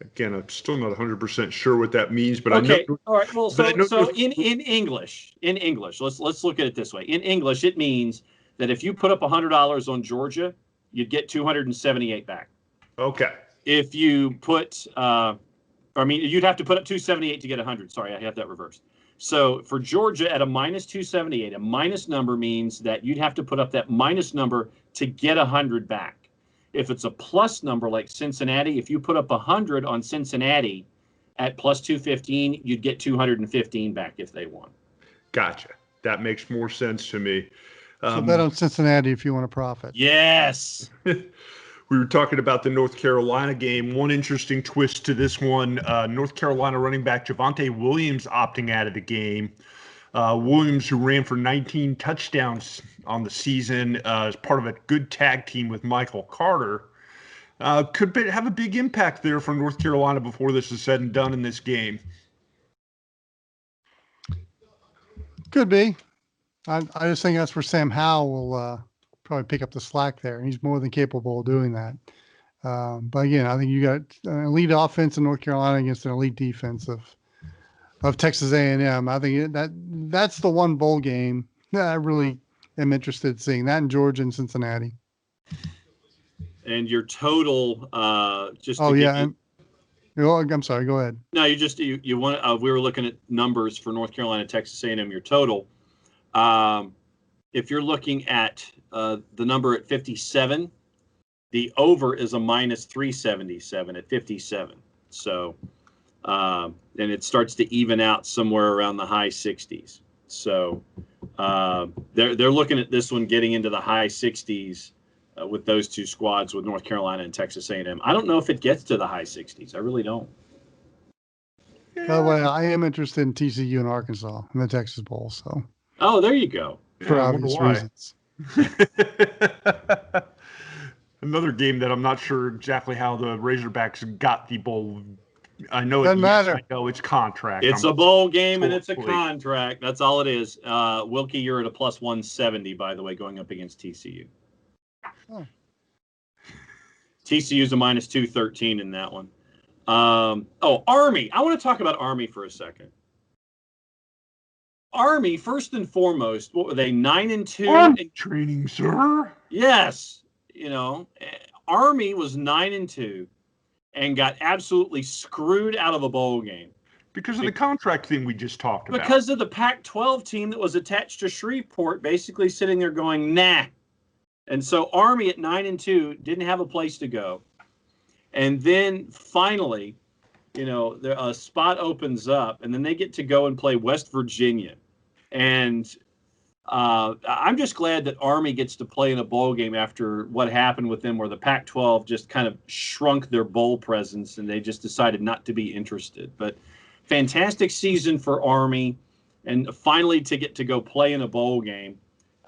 [SPEAKER 5] Again, I'm still not 100% sure what that means, but
[SPEAKER 6] okay.
[SPEAKER 5] I know.
[SPEAKER 6] All right. Well, so in English, let's look at it this way. In English, it means that if you put up $100 on Georgia, you'd get 278 back.
[SPEAKER 5] Okay.
[SPEAKER 6] If you put, you'd have to put up 278 to get 100. Sorry, I have that reversed. So for Georgia at a minus 278, a minus number means that you'd have to put up that minus number to get 100 back. If it's a plus number like Cincinnati, if you put up 100 on Cincinnati at plus 215, you'd get 215 back if they won.
[SPEAKER 5] Gotcha. That makes more sense to me.
[SPEAKER 7] So bet on Cincinnati if you want to profit.
[SPEAKER 6] Yes.
[SPEAKER 5] We were talking about the North Carolina game. One interesting twist to this one, North Carolina running back Javonte Williams opting out of the game. Williams, who ran for 19 touchdowns on the season as part of a good tag team with Michael Carter, could have a big impact there for North Carolina before this is said and done in this game.
[SPEAKER 7] Could be. I just think that's where Sam Howell will probably pick up the slack there, and he's more than capable of doing that. But again, I think you got an elite offense in North Carolina against an elite defense of Texas A&M. I think that's the one bowl game that I really am interested in seeing, that in Georgia and Cincinnati.
[SPEAKER 6] And your total, just
[SPEAKER 7] oh yeah, I'm sorry. Go ahead.
[SPEAKER 6] No, you want. We were looking at numbers for North Carolina, Texas A&M. Your total. If you're looking at the number at 57, the over is a minus 377 at 57. So, and it starts to even out somewhere around the high 60s. So, they're looking at this one getting into the high 60s with those two squads, with North Carolina and Texas A&M. I don't know if it gets to the high 60s. I really don't.
[SPEAKER 7] By the way, I am interested in TCU and Arkansas in the Texas Bowl. So.
[SPEAKER 6] Oh, there you go.
[SPEAKER 7] For obvious reasons.
[SPEAKER 5] Another game that I'm not sure exactly how the Razorbacks got the bowl. I know
[SPEAKER 7] Doesn't matter.
[SPEAKER 5] I know it's contract.
[SPEAKER 6] It's a bowl game and it's a contract. That's all it is. Wilkie, you're at a plus 170, by the way, going up against TCU.
[SPEAKER 7] Oh.
[SPEAKER 6] TCU's a minus 213 in that one. Army. I want to talk about Army for a second. Army, first and foremost, what were they, 9-2?
[SPEAKER 5] Army training, sir.
[SPEAKER 6] Yes. Army was 9-2 and got absolutely screwed out of a bowl game.
[SPEAKER 5] Because of the contract thing we just talked about.
[SPEAKER 6] Because of the Pac-12 team that was attached to Shreveport basically sitting there going, nah. And so Army at 9-2 didn't have a place to go. And then finally, a spot opens up, and then they get to go and play West Virginia. And I'm just glad that Army gets to play in a bowl game after what happened with them, where the Pac-12 just kind of shrunk their bowl presence, and they just decided not to be interested. But fantastic season for Army, and finally to get to go play in a bowl game.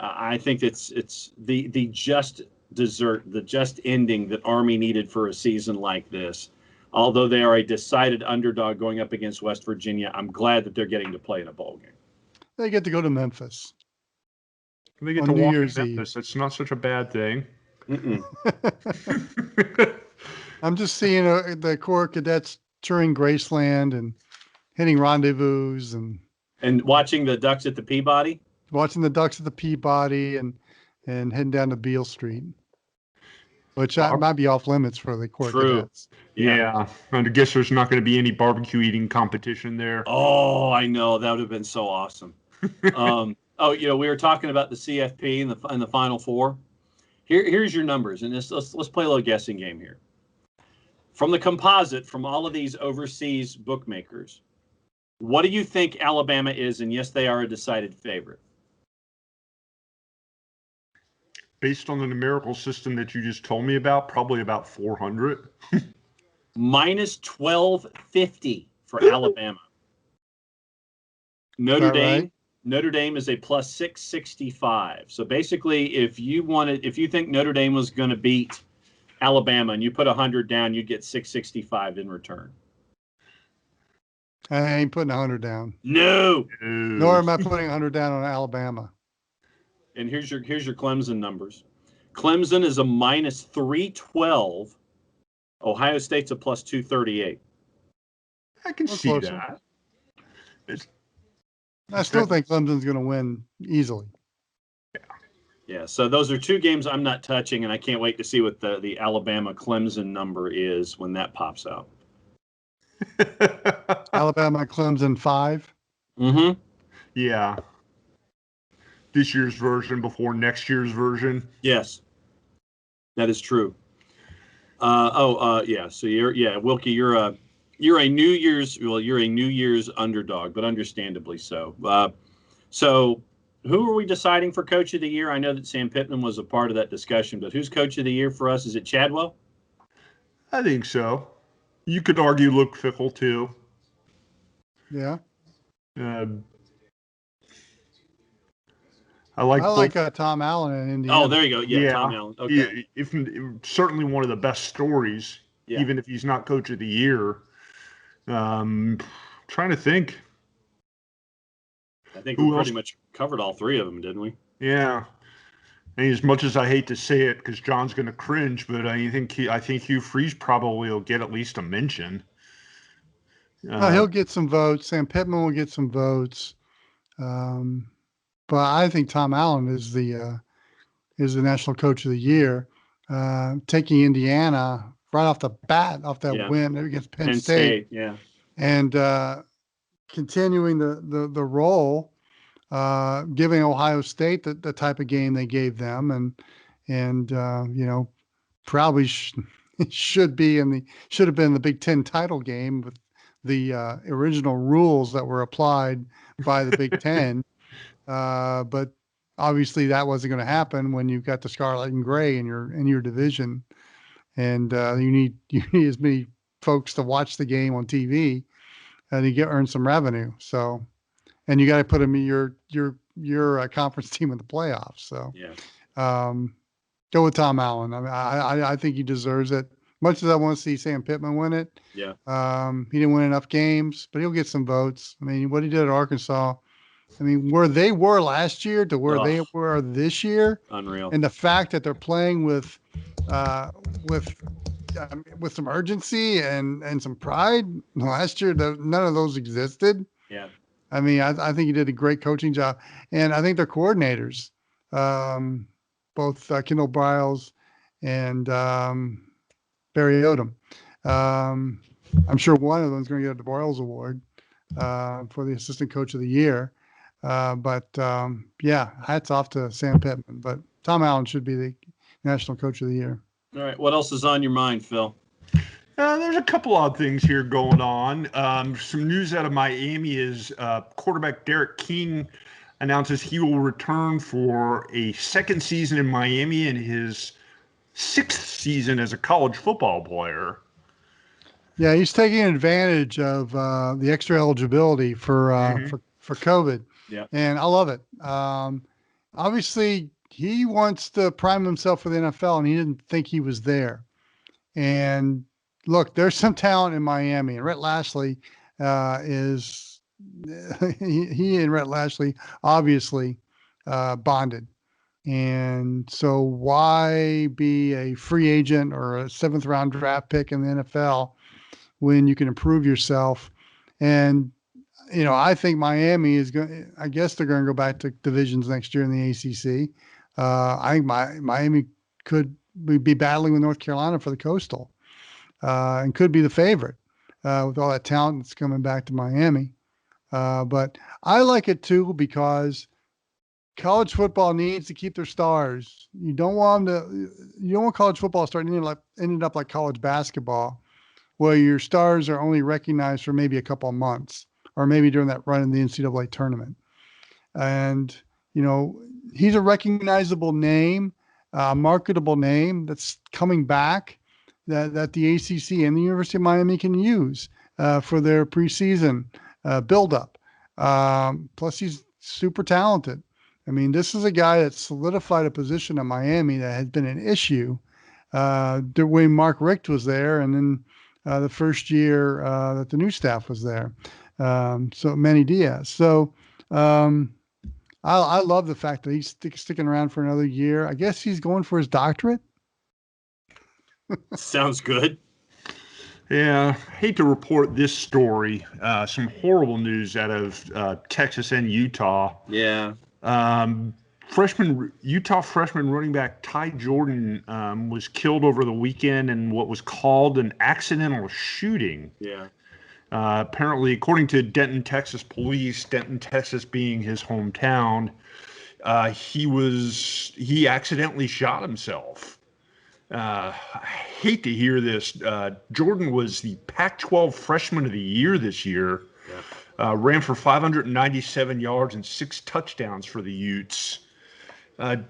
[SPEAKER 6] I think it's the just dessert, the just ending that Army needed for a season like this. Although they are a decided underdog going up against West Virginia, I'm glad that they're getting to play in a bowl game.
[SPEAKER 7] They get to go to Memphis.
[SPEAKER 5] They get
[SPEAKER 7] On
[SPEAKER 5] to
[SPEAKER 7] New
[SPEAKER 5] walk
[SPEAKER 7] Year's
[SPEAKER 5] in
[SPEAKER 7] Eve.
[SPEAKER 5] Memphis. It's not such a bad thing.
[SPEAKER 7] I'm just seeing the Corps cadets touring Graceland and hitting rendezvous
[SPEAKER 6] And watching the Ducks at the Peabody.
[SPEAKER 7] watching the Ducks at the Peabody and heading down to Beale Street, which might be off limits for the Corps cadets.
[SPEAKER 5] Yeah. I guess there's not going to be any barbecue eating competition there.
[SPEAKER 6] Oh, I know. That would have been so awesome. We were talking about the CFP and the Final Four. Here's your numbers, and let's play a little guessing game here. From the composite, from all of these overseas bookmakers, what do you think Alabama is? And yes, they are a decided favorite.
[SPEAKER 5] Based on the numerical system that you just told me about, probably about 400.
[SPEAKER 6] Minus 1250 for Alabama. Notre Dame is a plus 665. So basically, if you think Notre Dame was going to beat Alabama and you put 100 down, you'd get 665 in return.
[SPEAKER 7] I ain't putting 100 down.
[SPEAKER 6] No.
[SPEAKER 7] Nor am I putting 100 down on Alabama.
[SPEAKER 6] And here's your Clemson numbers. Clemson is a minus 312. Ohio State's a plus 238.
[SPEAKER 5] I can see that.
[SPEAKER 7] I still think Clemson's going to win easily.
[SPEAKER 6] Yeah, so those are two games I'm not touching, and I can't wait to see what the Alabama-Clemson number is when that pops out.
[SPEAKER 7] Alabama, Clemson 5.
[SPEAKER 6] Mm-hmm.
[SPEAKER 5] Yeah. This year's version before next year's version.
[SPEAKER 6] Yes, that is true. Yeah. So Wilkie, you're a New Year's underdog, but understandably so. So who are we deciding for Coach of the Year? I know that Sam Pittman was a part of that discussion, but who's Coach of the Year for us? Is it Chadwell?
[SPEAKER 5] I think so. You could argue Luke Fickell too.
[SPEAKER 7] Yeah.
[SPEAKER 5] I like
[SPEAKER 7] Tom Allen in Indiana.
[SPEAKER 6] Oh, there you go. Yeah. Tom Allen. Okay.
[SPEAKER 5] Yeah, certainly one of the best stories, even if he's not Coach of the Year. Trying to think.
[SPEAKER 6] I think we pretty much covered all three of them, didn't we?
[SPEAKER 5] Yeah. And as much as I hate to say it, because John's going to cringe, but I think Hugh Freeze probably will get at least a mention.
[SPEAKER 7] He'll get some votes. Sam Pittman will get some votes. But I think Tom Allen is the National Coach of the Year, taking Indiana right off the bat, off that win against Penn State.
[SPEAKER 6] Yeah.
[SPEAKER 7] And continuing the role, giving Ohio State the type of game they gave them, and probably should have been the Big Ten title game with the original rules that were applied by the Big Ten. But obviously that wasn't going to happen when you've got the Scarlet and Gray in your division, and you need as many folks to watch the game on TV to earn some revenue. So, and you got to put them in your conference team in the playoffs. So, go with Tom Allen. I mean, I think he deserves it. Much as I want to see Sam Pittman win it.
[SPEAKER 6] Yeah.
[SPEAKER 7] He didn't win enough games, but he'll get some votes. I mean, what he did at Arkansas. I mean, where they were last year to where they were this year,
[SPEAKER 6] unreal.
[SPEAKER 7] And the fact that they're playing with some urgency and some pride. Last year, none of those existed.
[SPEAKER 6] Yeah.
[SPEAKER 7] I mean, I think he did a great coaching job, and I think their coordinators, both Kendall Briles and Barry Odom. I'm sure one of them is going to get a Broyles Award for the Assistant Coach of the Year. But hats off to Sam Pittman. But Tom Allen should be the National Coach of the Year.
[SPEAKER 6] All right. What else is on your mind, Phil?
[SPEAKER 5] There's a couple odd things here going on. Some news out of Miami is quarterback Derek King announces he will return for a second season in Miami and his sixth season as a college football player.
[SPEAKER 7] Yeah, he's taking advantage of the extra eligibility for COVID.
[SPEAKER 6] Yeah,
[SPEAKER 7] and I love it. Obviously, he wants to prime himself for the NFL, and he didn't think he was there. And look, there's some talent in Miami, and Rhett Lashley he and Rhett Lashley obviously bonded. And so why be a free agent or a 7th round draft pick in the NFL when you can improve yourself? And, I think Miami is going, I guess they're going to go back to divisions next year in the ACC. I think Miami could be battling with North Carolina for the Coastal, and could be the favorite, with all that talent that's coming back to Miami. But I like it too, because college football needs to keep their stars. You don't want college football starting ending up like college basketball, where your stars are only recognized for maybe a couple of months, or maybe during that run in the NCAA tournament. And, he's a recognizable name, a marketable name that's coming back, that the ACC and the University of Miami can use for their preseason buildup. Plus, he's super talented. I mean, this is a guy that solidified a position at Miami that had been an issue when Mark Richt was there, and then the first year that the new staff was there. So Manny Diaz. So I love the fact that he's sticking around for another year. I guess he's going for his doctorate.
[SPEAKER 6] Sounds good.
[SPEAKER 5] Yeah, hate to report this story. Some horrible news out of Texas and Utah.
[SPEAKER 6] Yeah.
[SPEAKER 5] Utah freshman running back Ty Jordan was killed over the weekend in what was called an accidental shooting.
[SPEAKER 6] Yeah.
[SPEAKER 5] Apparently, according to Denton, Texas police, Denton, Texas being his hometown, he accidentally shot himself. I hate to hear this. Jordan was the Pac-12 Freshman of the Year this year. Yeah. Ran for 597 yards and 6 touchdowns for the Utes. I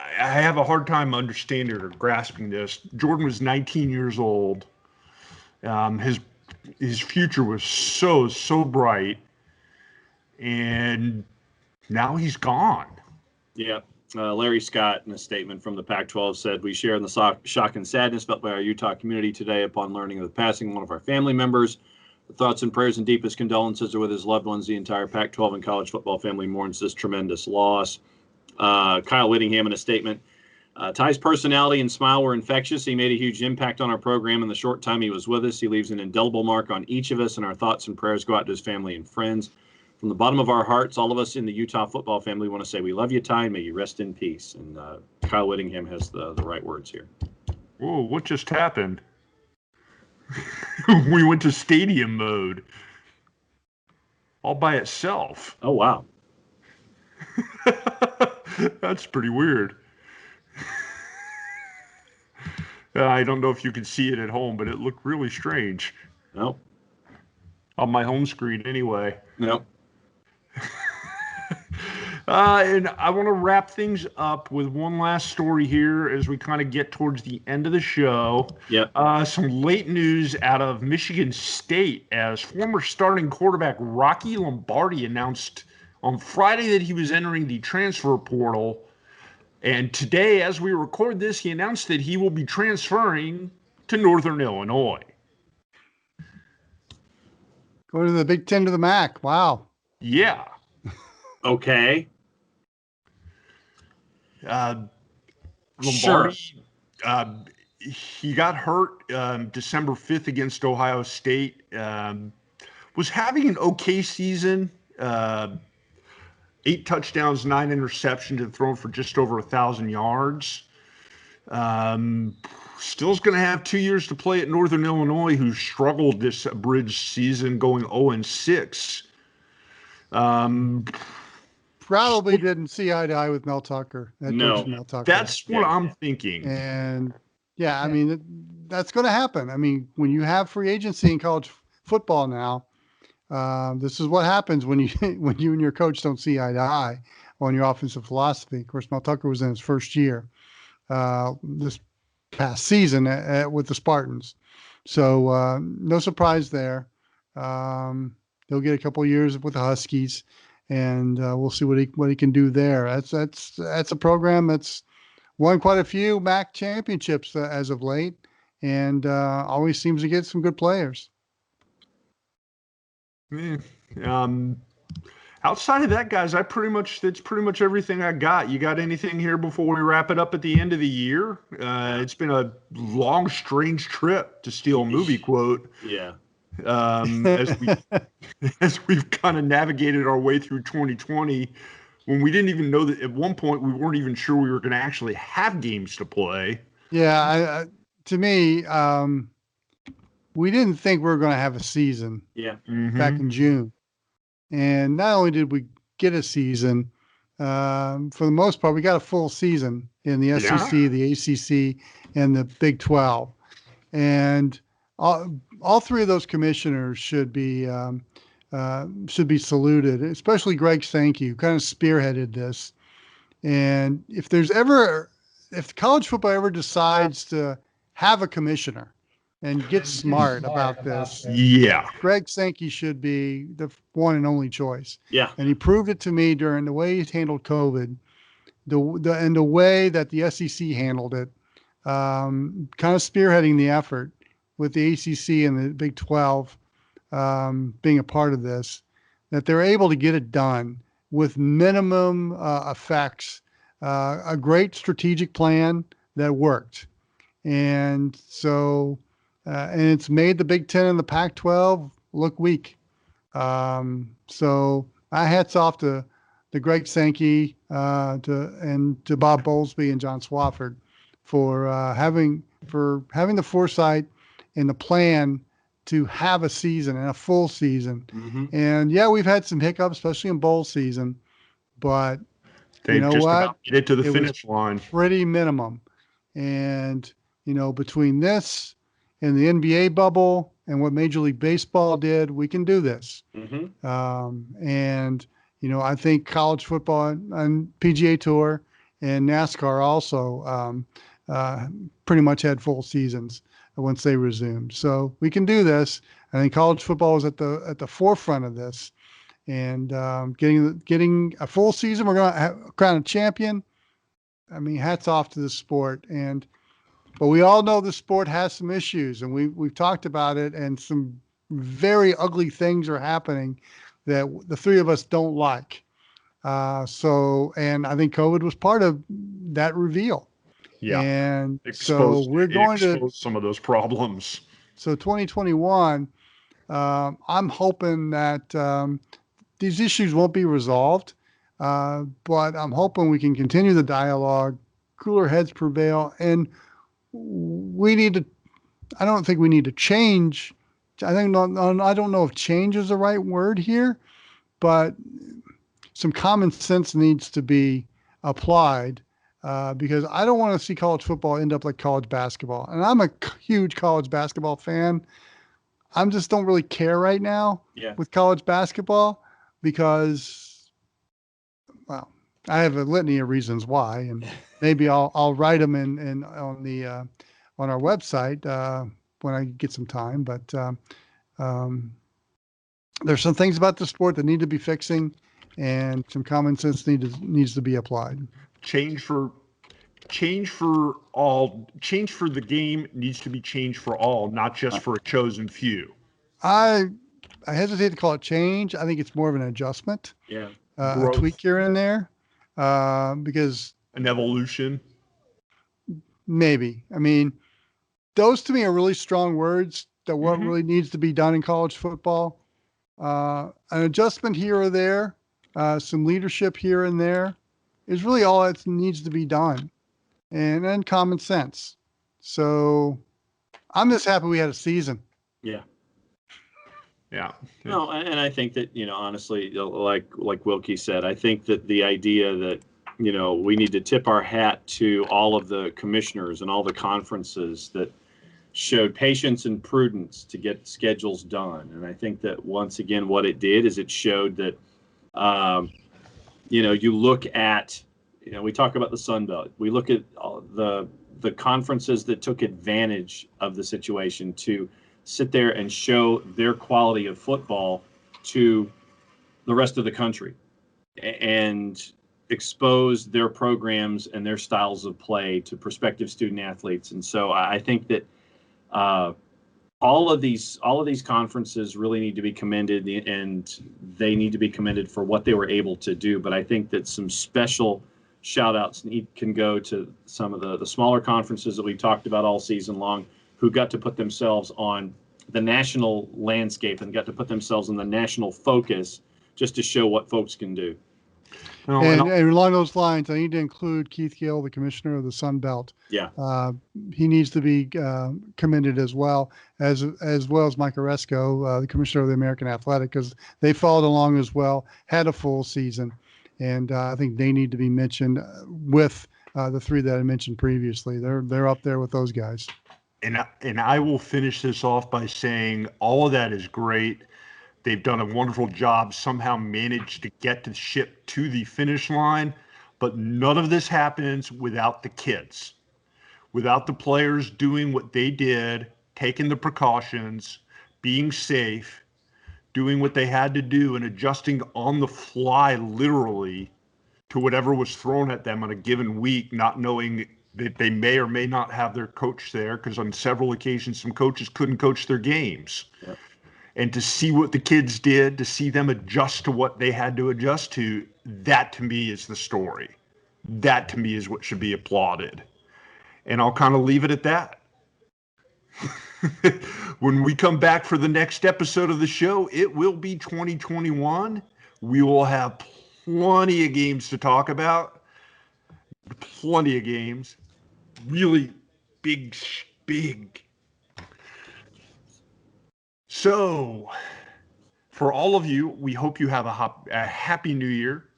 [SPEAKER 5] have a hard time understanding or grasping this. Jordan was 19 years old. His future was so bright, and now he's gone.
[SPEAKER 6] Yeah. Larry Scott, in a statement from the Pac-12, said, "We share in the shock and sadness felt by our Utah community today upon learning of the passing of one of our family members. The thoughts and prayers and deepest condolences are with his loved ones. The entire Pac-12 and college football family mourns this tremendous loss." Kyle Whittingham, in a statement, Ty's personality and smile were infectious. He made a huge impact on our program in the short time he was with us. He leaves an indelible mark on each of us, and our thoughts and prayers go out to his family and friends. From the bottom of our hearts, all of us in the Utah football family want to say we love you, Ty. May you rest in peace. And Kyle Whittingham has the right words here.
[SPEAKER 5] Whoa, what just happened? We went to stadium mode all by itself.
[SPEAKER 6] Oh, wow.
[SPEAKER 5] That's pretty weird. I don't know if you can see it at home, but it looked really strange.
[SPEAKER 6] Nope.
[SPEAKER 5] On my home screen anyway.
[SPEAKER 6] Nope.
[SPEAKER 5] And I want to wrap things up with one last story here as we kind of get towards the end of the show.
[SPEAKER 6] Yep.
[SPEAKER 5] Some late news out of Michigan State, as former starting quarterback Rocky Lombardi announced on Friday that he was entering the transfer portal. And today, as we record this, he announced that he will be transferring to Northern Illinois.
[SPEAKER 7] Going to the Big Ten to the MAC. Wow.
[SPEAKER 5] Yeah.
[SPEAKER 6] Okay.
[SPEAKER 5] Lombardi,
[SPEAKER 6] Sure.
[SPEAKER 5] He got hurt December 5th against Ohio State. Was having an okay season. 8 touchdowns, 9 interceptions, and thrown for just over 1,000 yards. Still's going to have 2 years to play at Northern Illinois, who struggled this abridged season, going 0-6.
[SPEAKER 7] Probably didn't see eye to eye with Mel Tucker.
[SPEAKER 6] No,
[SPEAKER 7] Mel Tucker.
[SPEAKER 5] That's what I'm thinking.
[SPEAKER 7] And yeah, I mean, that's going to happen. I mean, when you have free agency in college football now, this is what happens when you and your coach don't see eye to eye on your offensive philosophy. Of course, Mel Tucker was in his first year this past season with the Spartans, so no surprise there. He'll get a couple of years with the Huskies, and we'll see what he can do there. That's a program that's won quite a few MAC championships as of late, and always seems to get some good players.
[SPEAKER 5] How Outside of that, guys, that's pretty much everything I got. You got anything here before we wrap it up at the end of the year? It's been a long, strange trip, to steal a movie quote.
[SPEAKER 6] Yeah.
[SPEAKER 5] As we've kind of navigated our way through 2020, when we didn't even know that at one point we weren't even sure we were going to actually have games to play.
[SPEAKER 7] Yeah, to me, we didn't think we were going to have a season.
[SPEAKER 6] Yeah.
[SPEAKER 7] Back in June. And not only did we get a season, for the most part, we got a full season in the SEC, the ACC, and the Big 12. And all three of those commissioners should be saluted, especially Greg Sankey, who kind of spearheaded this. And if college football ever decides to have a commissioner and get smart about this, Greg Sankey should be the one and only choice.
[SPEAKER 6] Yeah.
[SPEAKER 7] And he proved it to me during the way he's handled COVID, and the way that the SEC handled it, kind of spearheading the effort with the ACC and the Big 12 being a part of this, that they're able to get it done with minimum effects, a great strategic plan that worked. And so, and it's made the Big 10 and the Pac-12 look weak. So my hats off to Greg Sankey, to Bob Bowlesby and John Swafford for having the foresight and the plan to have a season and a full season. And yeah, we've had some hiccups, especially in bowl season, but
[SPEAKER 5] they just about get it to the finish line.
[SPEAKER 7] Pretty minimum. And, between this and the NBA bubble and what Major League Baseball did, we can do this. And, I think college football and PGA Tour and NASCAR also pretty much had full seasons once they resumed. So we can do this. I think college football is at the forefront of this. And getting a full season, we're going to crown a champion. I mean, hats off to the sport. But we all know the sport has some issues, and we've talked about it, and some very ugly things are happening that the three of us don't like. And I think COVID was part of that reveal.
[SPEAKER 5] Yeah.
[SPEAKER 7] And
[SPEAKER 5] so
[SPEAKER 7] we're going to
[SPEAKER 5] expose some of those problems.
[SPEAKER 7] So 2021, I'm hoping that these issues won't be resolved, but I'm hoping we can continue the dialogue, cooler heads prevail, and I don't think we need to change. I don't know if change is the right word here, but some common sense needs to be applied, because I don't want to see college football end up like college basketball. And I'm a huge college basketball fan. I just don't really care right now with college basketball because, well, I have a litany of reasons why, and maybe I'll write them on our website when I get some time. But there's some things about the sport that need to be fixing, and some common sense needs to be applied.
[SPEAKER 5] Change for the game needs to be changed for all, not just for a chosen few.
[SPEAKER 7] I hesitate to call it change. I think it's more of an adjustment.
[SPEAKER 6] Yeah.
[SPEAKER 7] A tweak here and there, because
[SPEAKER 5] an evolution.
[SPEAKER 7] Maybe. I mean, those to me are really strong words that what really needs to be done in college football. An adjustment here or there, some leadership here and there is really all that needs to be done. And then common sense. So I'm just happy we had a season.
[SPEAKER 6] Yeah.
[SPEAKER 5] Yeah.
[SPEAKER 6] No, and I think that, honestly, like Wilkie said, I think that the idea that, we need to tip our hat to all of the commissioners and all the conferences that showed patience and prudence to get schedules done. And I think that once again, what it did is it showed that, you look at, we talk about the SunBelt. We look at the conferences that took advantage of the situation to sit there and show their quality of football to the rest of the country and expose their programs and their styles of play to prospective student athletes. And so I think that all of these conferences really need to be commended, and they need to be commended for what they were able to do. But I think that some special shout outs can go to some of the smaller conferences that we talked about all season long, who got to put themselves on the national landscape and got to put themselves in the national focus just to show what folks can do.
[SPEAKER 7] And along those lines, I need to include Keith Gill, the commissioner of the SunBelt.
[SPEAKER 6] Yeah.
[SPEAKER 7] He needs to be commended as well as Mike Oresco, the commissioner of the American Athletic, because they followed along as well, had a full season. And I think they need to be mentioned with the three that I mentioned previously. They're up there with those guys.
[SPEAKER 5] And I will finish this off by saying all of that is great. They've done a wonderful job, somehow managed to get the ship to the finish line, but none of this happens without the kids, without the players doing what they did, taking the precautions, being safe, doing what they had to do, and adjusting on the fly, literally, to whatever was thrown at them on a given week, not knowing that they may or may not have their coach there, because on several occasions some coaches couldn't coach their games. Yep. And to see what the kids did, to see them adjust to what they had to adjust to, that to me is the story. That to me is what should be applauded. And I'll kind of leave it at that. When we come back for the next episode of the show, it will be 2021. We will have plenty of games to talk about. Plenty of games. Really big. So, for all of you, we hope you have a happy new year.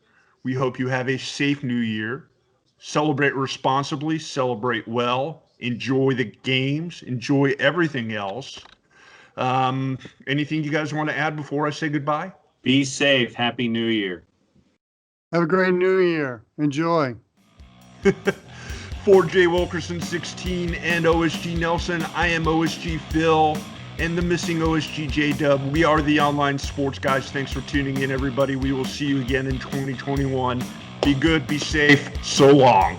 [SPEAKER 5] We hope you have a safe new year. Celebrate responsibly, celebrate well, enjoy the games, enjoy everything else. Anything you guys want to add before I say goodbye?
[SPEAKER 6] Be safe. Happy New Year.
[SPEAKER 7] Have a great New Year. Enjoy.
[SPEAKER 5] For Jay Wilkerson, 16, and OSG Nelson, I am OSG Phil. And the missing OSG J-Dub. We are the Online Sports Guys. Thanks for tuning in, everybody. We will see you again in 2021. Be good, be safe. So long.